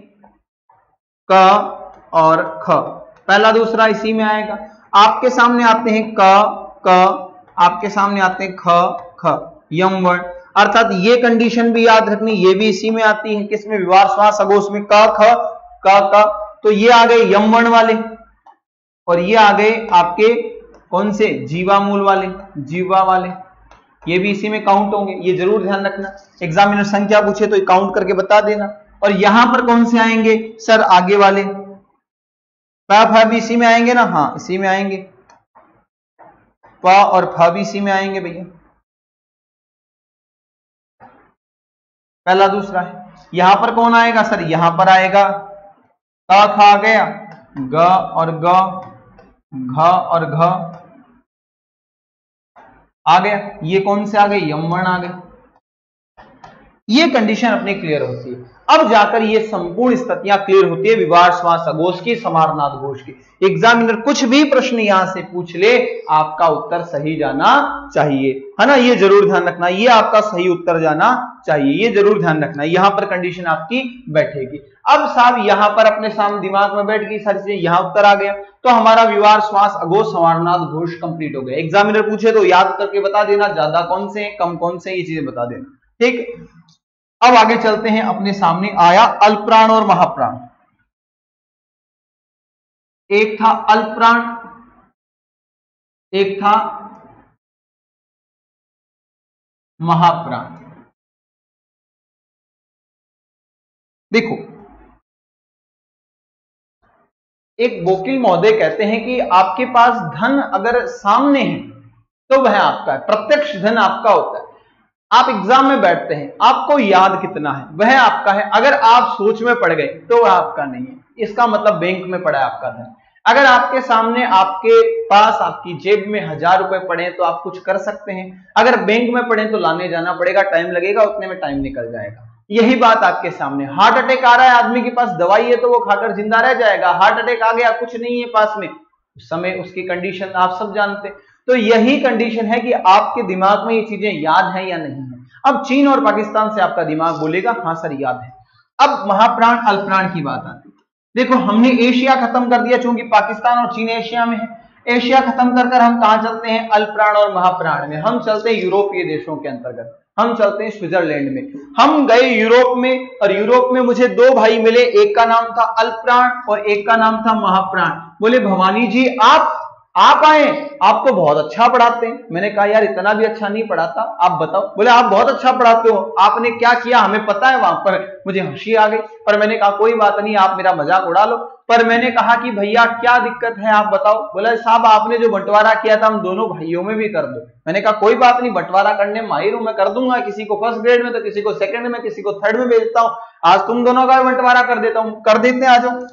क और ख, पहला दूसरा इसी में आएगा। आपके सामने आते हैं क, आपके सामने आते हैं ख ख, यम वर्ण। अर्थात ये कंडीशन भी याद रखनी, ये भी इसी में आती है, किसमें, विवार श्वास अघोष में, क ख क। तो ये आ गए यम वर्ण वाले, और ये आ गए आपके कौन से, जीवा मूल वाले, जीवा वाले, ये भी इसी में काउंट होंगे। ये जरूर ध्यान रखना, एग्जामिनर संख्या पूछे तो काउंट करके बता देना। और यहां पर कौन से आएंगे सर, आगे वाले प भी इसी में आएंगे ना, हाँ इसी में आएंगे, प और फ भी इसी में आएंगे भैया, पहला दूसरा है। यहां पर कौन आएगा सर, यहां पर आएगा क ख आ गया, ग और ग, घ और घ आ गया। ये कौन से आ गए, यम वर्ण आ गए। ये कंडीशन अपने क्लियर होती है। अब जाकर ये संपूर्ण स्थितियां क्लियर होती है विवार श्वास अघोष की, समारनाद घोष की। एग्जामिनर कुछ भी प्रश्न यहां से पूछ ले, आपका उत्तर सही जाना चाहिए, है ना, ये जरूर ध्यान रखना, ये आपका सही उत्तर जाना चाहिए, ये जरूर ध्यान रखना। यहां पर कंडीशन आपकी बैठेगी। अब साहब यहां पर अपने सामने दिमाग में बैठ गई सारी चीजें, यहां उत्तर आ गया, तो हमारा विवार श्वास अघोष समारनाद घोष कंप्लीट हो गया। एग्जामिनर पूछे तो याद करके बता देना, ज्यादा कौन से हैं कम कौन से हैं, ये चीजें बता देना। ठीक, अब आगे चलते हैं। अपने सामने आया अल्पप्राण और महाप्राण। एक था अल्पप्राण, एक था महाप्राण। देखो, एक वकील महोदय कहते हैं कि आपके पास धन अगर सामने है तो वह आपका है, प्रत्यक्ष धन आपका होता है। आप एग्जाम में बैठते हैं, आपको याद कितना है वह आपका है, अगर आप सोच में पड़ गए तो वह आपका नहीं है, इसका मतलब बैंक में पड़ा है आपका धन। अगर आपके सामने, आपके पास, आपकी जेब में 1000 रुपए पड़े तो आप कुछ कर सकते हैं, अगर बैंक में पड़े तो लाने जाना पड़ेगा, टाइम लगेगा, उतने में टाइम निकल जाएगा। यही बात आपके सामने, हार्ट अटैक आ रहा है, आदमी के पास दवाई है तो वो खाकर जिंदा रह जाएगा, हार्ट अटैक आ गया, कुछ नहीं है पास में, उस समय उसकी कंडीशन आप सब जानते हैं। तो यही कंडीशन है कि आपके दिमाग में ये चीजें याद है या नहीं है। अब चीन और पाकिस्तान से आपका दिमाग बोलेगा हाँ सर याद है। अब महाप्राण अल्पप्राण की बात आती है। देखो, हमने एशिया खत्म कर दिया, चूंकि पाकिस्तान और चीन एशिया में है। एशिया खत्म कर हम कहां चलते हैं, अल्पप्राण और महाप्राण में। हम चलते हैं यूरोपीय देशों के अंतर्गत, हम चलते हैं स्विट्जरलैंड में। हम गए यूरोप में, और यूरोप में मुझे 2 भाई मिले, एक का नाम था अल्पप्राण और एक का नाम था महाप्राण। बोले भवानी जी आप आप आए, आप तो बहुत अच्छा पढ़ाते हैं। मैंने कहा यार इतना भी अच्छा नहीं पढ़ाता, आप बताओ। बोले आप बहुत अच्छा पढ़ाते हो, आपने क्या किया हमें पता है। वहां पर मुझे हंसी आ गई, पर मैंने कहा कोई बात नहीं, आप मेरा मजाक उड़ा लो। पर मैंने कहा कि भैया क्या दिक्कत है आप बताओ। बोला साहब आपने जो बंटवारा किया था हम दोनों भाइयों में भी कर दो। मैंने कहा कोई बात नहीं, बंटवारा करने में माहिर हूं, मैं कर दूंगा। किसी को फर्स्ट ग्रेड में तो किसी को सेकंड में, किसी को थर्ड में भेजता हूँ। आज तुम दोनों का बंटवारा कर देता हूँ। कर देते हैं, आ जाओ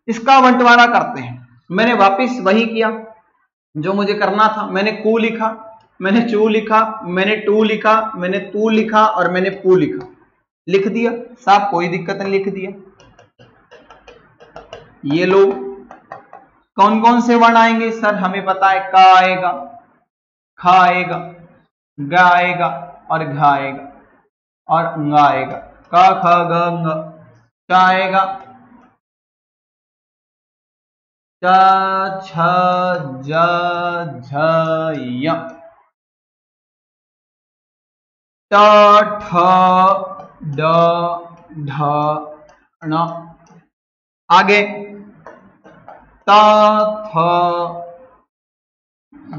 इसका बंटवारा करते हैं। मैंने वापिस वही किया जो मुझे करना था। मैंने कू लिखा, मैंने चू लिखा, मैंने टू लिखा, मैंने तू लिखा और मैंने पू लिखा। लिख दिया साहब, कोई दिक्कत नहीं, लिख दिया। ये लो, कौन कौन से वर्ण आएंगे सर हमें पता है। का आएगा, खा आएगा, ग आएगा और घ आएगा और ng आएगा। का ख ग ng। क्या आएगा, च छ ज झ य। ट ठ ड ढ ण। आगे त थ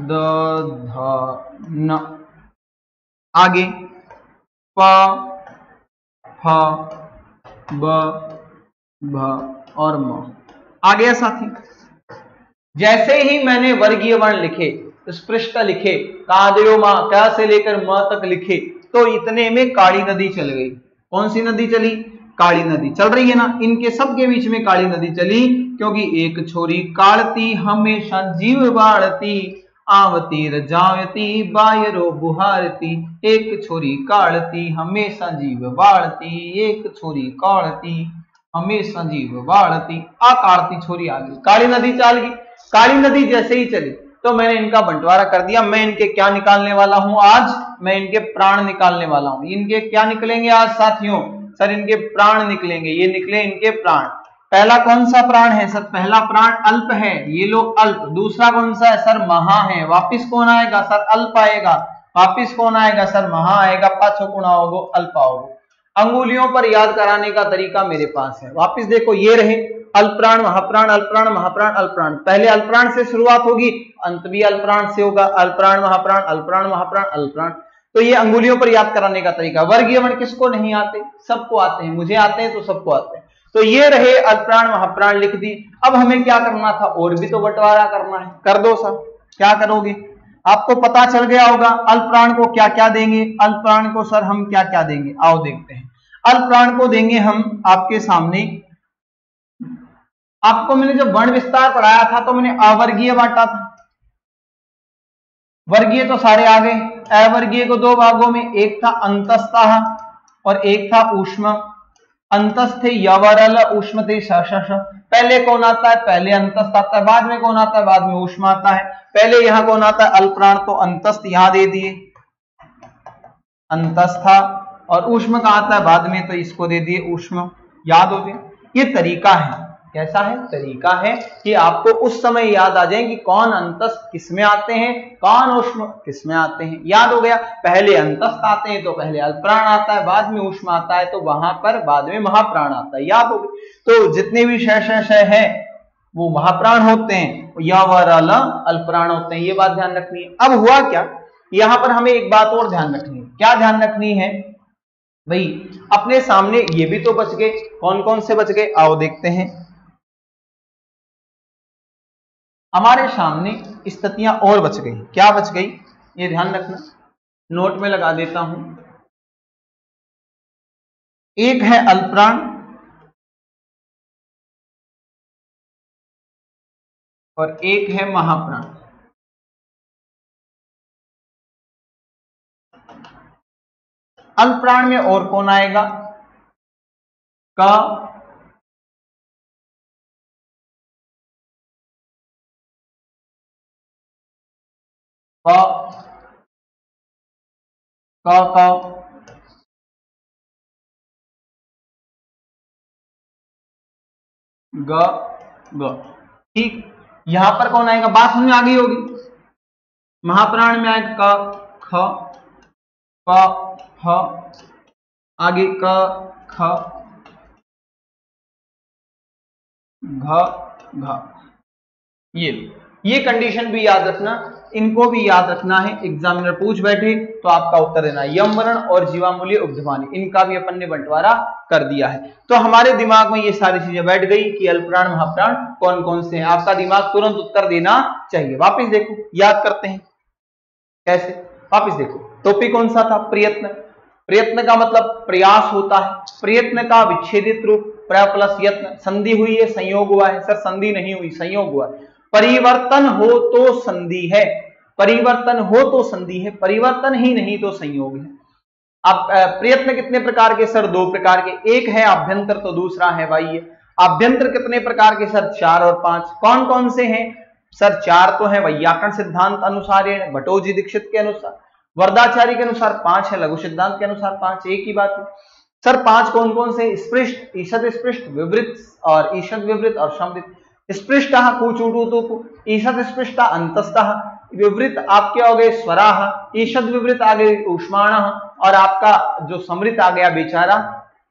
द ध न। आगे प फ ब भ और म। आ गया साथी। जैसे ही मैंने वर्गीय वर्ण लिखे, स्पृष्ट लिखे, कादयो मां क्या से लेकर म तक लिखे, तो इतने में काली नदी चल गई। कौन सी नदी चली, काली नदी चल रही है ना। इनके सबके बीच में काली नदी चली, क्योंकि एक छोरी कालती हमेशा जीव बाढ़ती, आवती रजावती बायरो बुहारती। एक छोरी कालती हमेशा जीव बाढ़ती, एक छोरी कालती हमेशा जीव बाढ़ती। अकालती छोरी आ गई, काली नदी चल गई। काली नदी जैसे ही चली तो मैंने इनका बंटवारा कर दिया। मैं इनके क्या निकालने वाला हूं आज, मैं इनके प्राण निकालने वाला हूं। इनके क्या निकलेंगे आज साथियों, सर इनके प्राण निकलेंगे। ये निकले इनके प्राण। पहला कौन सा प्राण है सर, पहला प्राण अल्प है, ये लो अल्प। दूसरा कौन सा है सर, महा है। वापिस कौन आएगा सर, अल्प आएगा। वापिस कौन आएगा सर, महा आएगा। पाछो कौन आओगो, अल्प आओगो। अंगुलियों पर याद कराने का तरीका मेरे पास है। वापिस देखो, ये रहे अल्पप्राण महाप्राण, अल्पप्राण महाप्राण अल्पप्राण। पहले अल्पप्राण से शुरुआत होगी, अंत भी अल्पप्राण से होगा। अल्पप्राण महाप्राण, अल्पप्राण महाप्राण, अल्पप्राण। तो ये अंगुलियों पर याद कराने का तरीका। वर्गीय वर्ण किसको नहीं आते, सबको आते हैं। मुझे आते हैं तो सबको आते हैं। तो ये रहे अल्पप्राण महाप्राण लिख दी। अब हमें क्या करना था, और भी तो बंटवारा करना है। कर दो सर, क्या करोगे, आपको पता चल गया होगा अल्पप्राण को क्या क्या देंगे। अल्पप्राण को सर हम क्या क्या देंगे, आओ देखते हैं। अल्पप्राण को देंगे हम आपके सामने, आपको मैंने जब वर्ण विस्तार पढ़ाया था तो मैंने अवर्गीय बांटा था। वर्गीय तो सारे आ गए। अवर्गीय को दो भागों में, एक था अंतस्तः और एक था ऊष्म। अंतस्थे यवरल, ऊष्म थे श। पहले कौन आता है, पहले अंतस्थ आता है। बाद में कौन आता है, बाद में ऊष्म आता है। पहले यहां कौन आता है, अल्पप्राण, तो अंतस्थ यहां दे दिए अंतस्था। और ऊष्म का आता है बाद में, तो इसको दे दिए ऊष्म। याद हो जाए, ये तरीका है। कैसा है, तरीका है कि आपको उस समय याद आ जाए कि कौन अंतस्थ किसमें आते हैं, कौन ऊष्म किसमें आते हैं। याद हो गया, पहले अंतस्थ आते हैं तो पहले अल्पप्राण आता है, बाद में ऊष्म आता है तो वहां पर बाद में महाप्राण आता है। याद हो गया। तो जितने भी शय है वो महाप्राण होते हैं, या वरल अल्पप्राण होते हैं। ये बात ध्यान रखनी है। अब हुआ क्या, यहां पर हमें एक बात और ध्यान रखनी है। क्या ध्यान रखनी है भाई, अपने सामने ये भी तो बच गए। कौन कौन से बच गए, आओ देखते हैं। हमारे सामने स्थितियां और बच गई। क्या बच गई, ये ध्यान रखना, नोट में लगा देता हूं। एक है अल्पप्राण और एक है महाप्राण। अल्पप्राण में और कौन आएगा, क प क ग ग। ठीक, यहां पर कौन आएगा, बात समझ में आ गई होगी। महाप्राण में आएगा क ख प फ, आगे क ख घ घ। ये ये कंडीशन भी याद रखना, इनको भी याद रखना है। एग्जामिनर पूछ बैठे तो आपका उत्तर देना यम वर्ण और जीवामूल्य उपध्मानी, इनका भी अपन ने बंटवारा कर दिया है। तो हमारे दिमाग में ये सारी चीजें बैठ गई कि अल्पप्राण महाप्राण कौन कौन से हैं। आपका दिमाग तुरंत उत्तर देना चाहिए। वापिस देखो, याद करते हैं कैसे। वापिस देखो, टॉपिक कौन सा था? प्रयत्न। प्रयत्न का मतलब प्रयास होता है। प्रयत्न का विच्छेदित रूप प्र प्लस यत्न। संधि हुई है, संयोग हुआ है? सर संधि नहीं हुई, संयोग हुआ है। परिवर्तन हो तो संधि है, परिवर्तन हो तो संधि है, परिवर्तन ही नहीं तो संयोग है। अब प्रयत्न कितने प्रकार के? सर दो प्रकार के, एक है आभ्यंतर तो दूसरा है बाह्य। आभ्यंतर कितने प्रकार के? सर 4 और 5। कौन कौन से हैं? सर 4 तो है वैयाकरण सिद्धांत अनुसार, भट्टोजी दीक्षित के अनुसार, वरदाचार्य के अनुसार 5 है, लघु सिद्धांत के अनुसार 5, एक ही बात है। सर 5 कौन कौन से? स्पृष्ट, ईषद स्पृष्ट, विवृत और ईषद विवृत और समृत। स्पृष्ट कूचुटुतु, ईषद स्पृष्ट अंतस्तः, विवृत आपके हो गए स्वराह, ईषद विवृत आ गए ऊष्माण, और आपका जो समृत आ गया बेचारा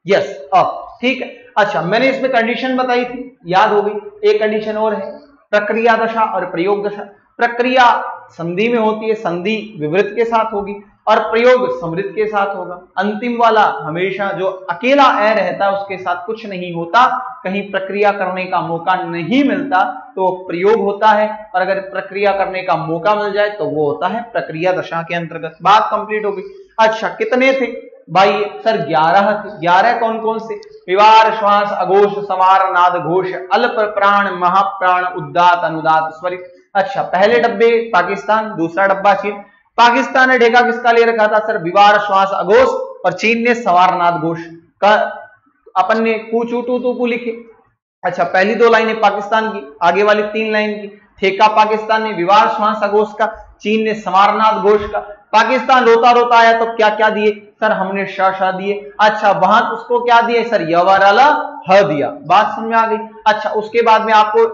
यस अब। ठीक है, अच्छा मैंने इसमें कंडीशन बताई थी, याद हो गई। एक कंडीशन और है, प्रक्रिया दशा और प्रयोग दशा। प्रक्रिया संधि में होती है, संधि विवृत के साथ होगी और प्रयोग समृत के साथ होगा। अंतिम वाला हमेशा जो अकेला ए रहता है उसके साथ कुछ नहीं होता, कहीं प्रक्रिया करने का मौका नहीं मिलता तो प्रयोग होता है, और अगर प्रक्रिया करने का मौका मिल जाए तो वो होता है प्रक्रिया दशा के अंतर्गत। बात कंप्लीट हो गई। अच्छा कितने थे भाई? सर 11 थे। 11 कौन कौन से? विवार, श्वास, अघोष, समार, नाद, घोष, अल्प प्राण, महाप्राण, उद्दात, अनुदात, स्वरित। अच्छा पहले डब्बे पाकिस्तान, दूसरा डब्बा चीन। पाकिस्तान ने ढेका किसका ले रखा था? सर विवार, श्वास, अघोष, और चीन ने सवार, नाद, घोष का अपन ने कूचुटुतु लिखे। अच्छा पहली 2 लाइनें पाकिस्तान की, आगे वाली 3 लाइन की। ठेका पाकिस्तान ने विवार, श्वास, अघोष का, चीन ने समारनाथ घोष का। पाकिस्तान रोता रोता आया तो क्या क्या दिए? सर हमने श दिए। अच्छा वहां उसको क्या दिए? सर यवरला ह दिया। बात समझ में आ गई। अच्छा उसके बाद में आपको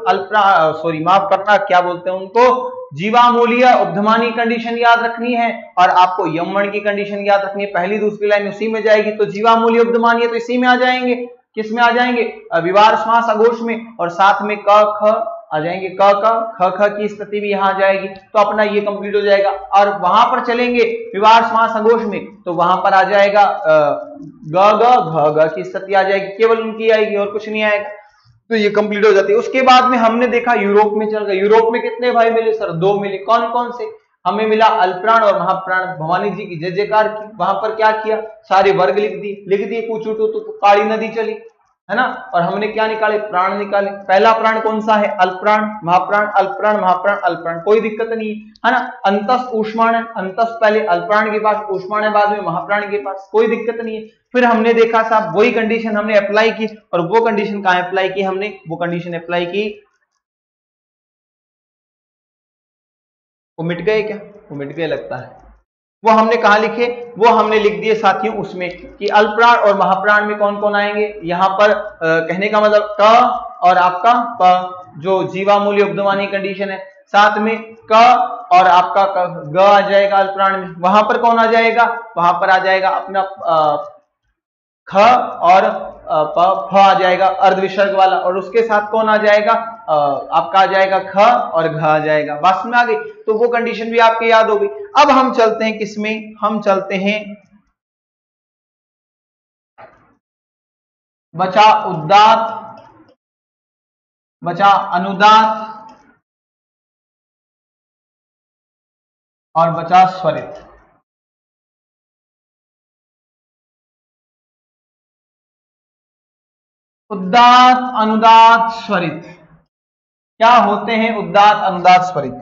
माफ करना, क्या बोलते हैं उनको, जीवामूल्य उपध्मानी कंडीशन याद रखनी है, और आपको यमन की कंडीशन याद रखनी है। पहली दूसरी लाइन उसी में जाएगी, तो जीवामूल्य उपध्मानी है तो इसी में आ जाएंगे। किस में आ जाएंगे? विवार, श्वास, अघोष में, और साथ में क ख आ जाएंगे। क ख ख की स्थिति भी यहां आ जाएगी, तो अपना ये कंप्लीट हो जाएगा। और वहां पर चलेंगे विवार, श्वास, अघोष में, तो वहां पर आ जाएगा ग ग घ ग की स्थिति आ जाएगी, केवल उनकी आएगी और कुछ नहीं आएगा। तो ये कंप्लीट हो जाती है। उसके बाद में हमने देखा यूरोप में चल गए। यूरोप में कितने भाई मिले? सर 2 मिले। कौन कौन से? हमें मिला अल्पप्राण और महाप्राण। भवानी जी की जय जयकार की। वहां पर क्या किया? सारे वर्ग लिख दिए कूचुटुतु, काली नदी चली, है ना, और हमने क्या निकाले? प्राण निकाले। पहला प्राण कौन सा है? अल्पप्राण, महाप्राण, अल्पप्राण, महाप्राण, अल्पप्राण, कोई दिक्कत नहीं है ना। अंतस ऊष्माण, अंतस पहले अल्पप्राण के पास, ऊष्माण बाद में महाप्राण के पास, कोई दिक्कत नहीं है। फिर हमने देखा साहब वही कंडीशन हमने अप्लाई की, और वो कंडीशन कहां अप्लाई की हमने? वो कंडीशन अप्लाई की, वो मिट गए क्या? वो मिट गए लगता है। वो हमने कहा लिखे? वो हमने लिख दिए साथियों उसमें कि अल्पप्राण और महाप्राण में कौन कौन आएंगे। यहां पर कहने का मतलब क और आपका प, जो जीवामूल्य उपध्मानी कंडीशन है, साथ में क और आपका ग आ जाएगा अल्पप्राण में। वहां पर कौन आ जाएगा? वहां पर आ जाएगा अपना ख और फ आ जाएगा अर्धविसर्ग वाला, और उसके साथ कौन आ जाएगा? आपका आ जाएगा ख और घ आ जाएगा। बात समझ आ गई? तो वो कंडीशन भी आपके याद हो गई। अब हम चलते हैं किसमें? हम चलते हैं बचा उद्दात, बचा अनुदात और बचा स्वरित। उद्दात, अनुदात, स्वरित क्या होते हैं? उद्दात, अनुदात, स्वरित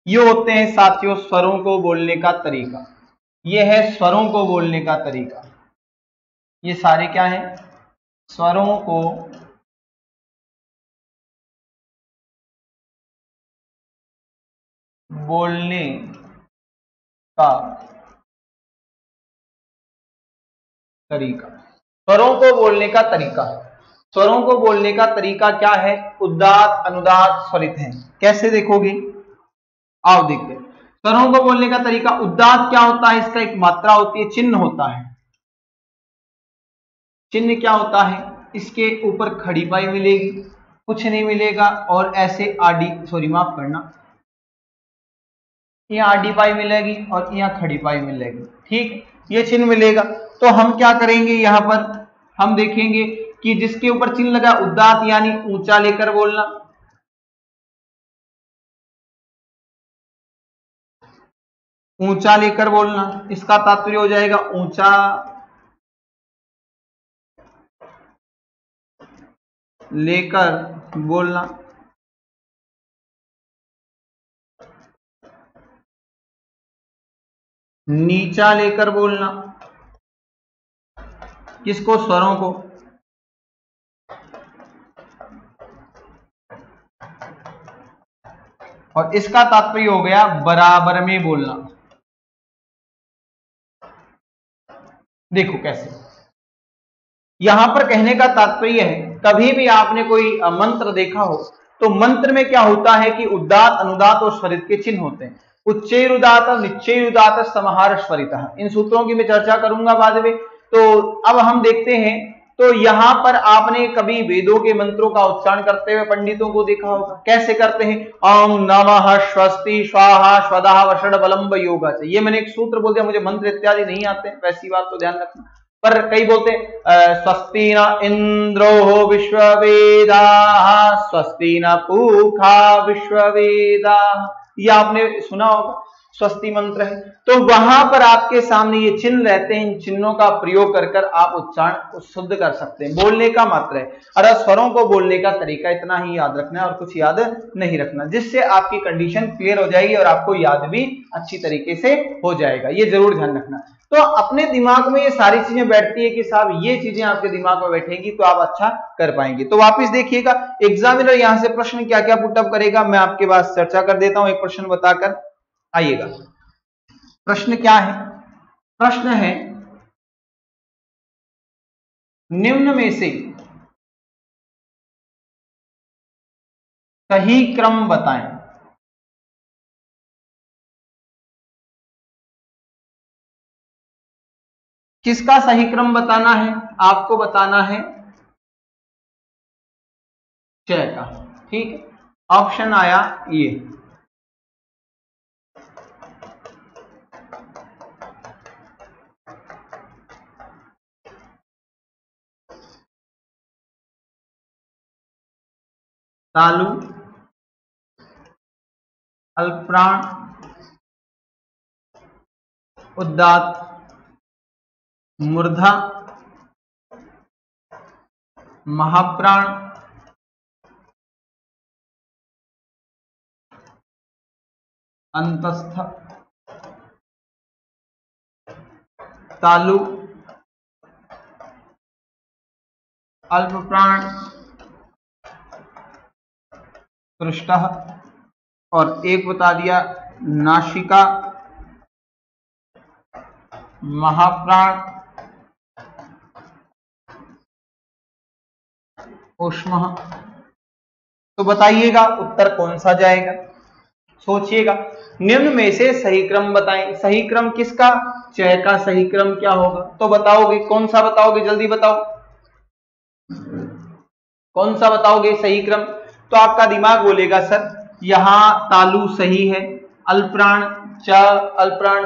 ये होते हैं साथियों स्वरों को बोलने का तरीका। ये है स्वरों को बोलने का तरीका। ये सारे क्या है? स्वरों को बोलने का तरीका। स्वरों को बोलने का तरीका, स्वरों को बोलने का तरीका क्या है? उद्दात, अनुदात, स्वरित है। कैसे देखोगे? आओ देखते हैं। स्वरों को बोलने का तरीका, उद्दात क्या होता है? इसका एक मात्रा होती है, चिन्ह होता है। चिन्ह क्या होता है? इसके ऊपर खड़ी पाई मिलेगी, कुछ नहीं मिलेगा, और ऐसे आडी, सॉरी माफ करना, यहाँ आडी पाई मिलेगी और यहाँ खड़ी पाई मिलेगी, ठीक, ये चिन्ह मिलेगा। तो हम क्या करेंगे, यहाँ पर हम देखेंगे कि जिसके ऊपर चिन्ह लगा उदात्त यानी ऊंचा लेकर बोलना, ऊंचा लेकर बोलना, इसका तात्पर्य हो जाएगा ऊंचा लेकर बोलना। नीचा लेकर बोलना, किसको, स्वरों को। और इसका तात्पर्य हो गया बराबर में बोलना। देखो कैसे, यहां पर कहने का तात्पर्य है, कभी भी आपने कोई मंत्र देखा हो तो मंत्र में क्या होता है कि उदात्त, अनुदात्त और स्वरित के चिन्ह होते हैं। उच्चैरुदात्त, निश्चैरुदात्त, समाहार स्वरितः, इन सूत्रों की मैं चर्चा करूंगा बाद में। तो अब हम देखते हैं, तो यहां पर आपने कभी वेदों के मंत्रों का उच्चारण करते हुए पंडितों को देखा होगा, कैसे करते हैं, ओम नमः स्वस्ति स्वाहा स्वधा वषड बलम्ब योगा। ये मैंने एक सूत्र बोल दिया, मुझे मंत्र इत्यादि नहीं आते, वैसी बात तो ध्यान रखना। पर कई बोलते स्वस्ति न इंद्रो विश्ववेदाः स्वस्ति न पूषा विश्ववेदाः, ये आपने सुना होगा, स्वस्ति मंत्र है। तो वहां पर आपके सामने ये चिन्ह रहते हैं, इन चिन्हों का प्रयोग कर कर आप उच्चारण को शुद्ध कर सकते हैं। बोलने का मात्र है, अरे स्वरों को बोलने का तरीका इतना ही याद रखना है और कुछ याद नहीं रखना, जिससे आपकी कंडीशन क्लियर हो जाएगी और आपको याद भी अच्छी तरीके से हो जाएगा, ये जरूर ध्यान रखना। तो अपने दिमाग में ये सारी चीजें बैठती है कि साहब ये चीजें आपके दिमाग में बैठेंगी तो आप अच्छा कर पाएंगे। तो वापस देखिएगा, एग्जामिनर यहां से प्रश्न क्या क्या पुटअप करेगा, मैं आपके पास चर्चा कर देता हूं, एक प्रश्न बताकर आइएगा। प्रश्न क्या है, प्रश्न है निम्न में से सही क्रम बताएं। किसका सही क्रम बताना है, आपको बताना है चय का, ठीक है। ऑप्शन आया ये, तालु, अल्पप्राण, उदात्त, मूर्धा, महाप्राण, अंतस्थ, तालु, अल्पप्राण, पृष्ठः, और एक बता दिया नासिका, महाप्राण, ऊष्म। तो बताइएगा उत्तर कौन सा जाएगा, सोचिएगा। निम्न में से सही क्रम बताएं, सही क्रम किसका, चय का सही क्रम क्या होगा, तो बताओगे, कौन सा बताओगे, जल्दी बताओ, कौन सा बताओगे सही क्रम। तो आपका दिमाग बोलेगा सर यहां तालु सही है, अल्पप्राण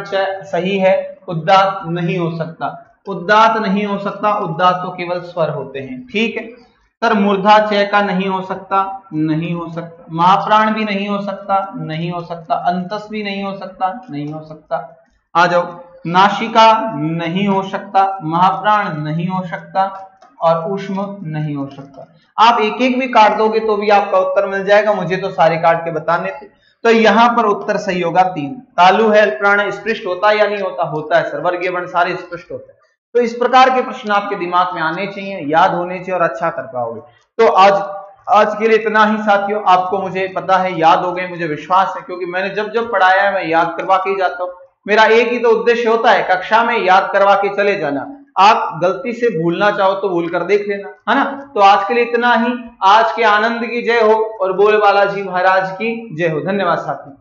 च सही है, उदात्त नहीं हो सकता, उदात्त नहीं हो सकता, उदात्त तो केवल स्वर होते हैं, ठीक है। सर मूर्धा चय का नहीं हो सकता, नहीं हो सकता, महाप्राण भी नहीं हो सकता, नहीं हो सकता, अंतस भी नहीं हो सकता, नहीं हो सकता, आ जाओ, नासिका नहीं हो सकता, महाप्राण नहीं हो सकता, और ऊष्म नहीं हो सकता। आप एक एक भी काट दोगे तो भी आपका उत्तर मिल जाएगा, मुझे तो सारे काट के बताने थे। तो यहां पर उत्तर सही होगा 3, तालु है, अल्पप्राण स्पृष्ट होता है या नहीं होता, होता है सर, वर्गीय वर्ण सारे स्पष्ट होते हैं। तो इस प्रकार के प्रश्न आपके दिमाग में आने चाहिए, याद होने चाहिए और अच्छा कर पाओगे। तो आज के लिए इतना ही साथियों, आपको मुझे पता है याद हो गए, मुझे विश्वास है, क्योंकि मैंने जब जब पढ़ाया है मैं याद करवा के ही जाता हूं। मेरा एक ही तो उद्देश्य होता है, कक्षा में याद करवा के चले जाना। आप गलती से भूलना चाहो तो भूल कर देख लेना, है ना। तो आज के लिए इतना ही, आज के आनंद की जय हो और बोल बालाजी महाराज की जय हो। धन्यवाद साथियों।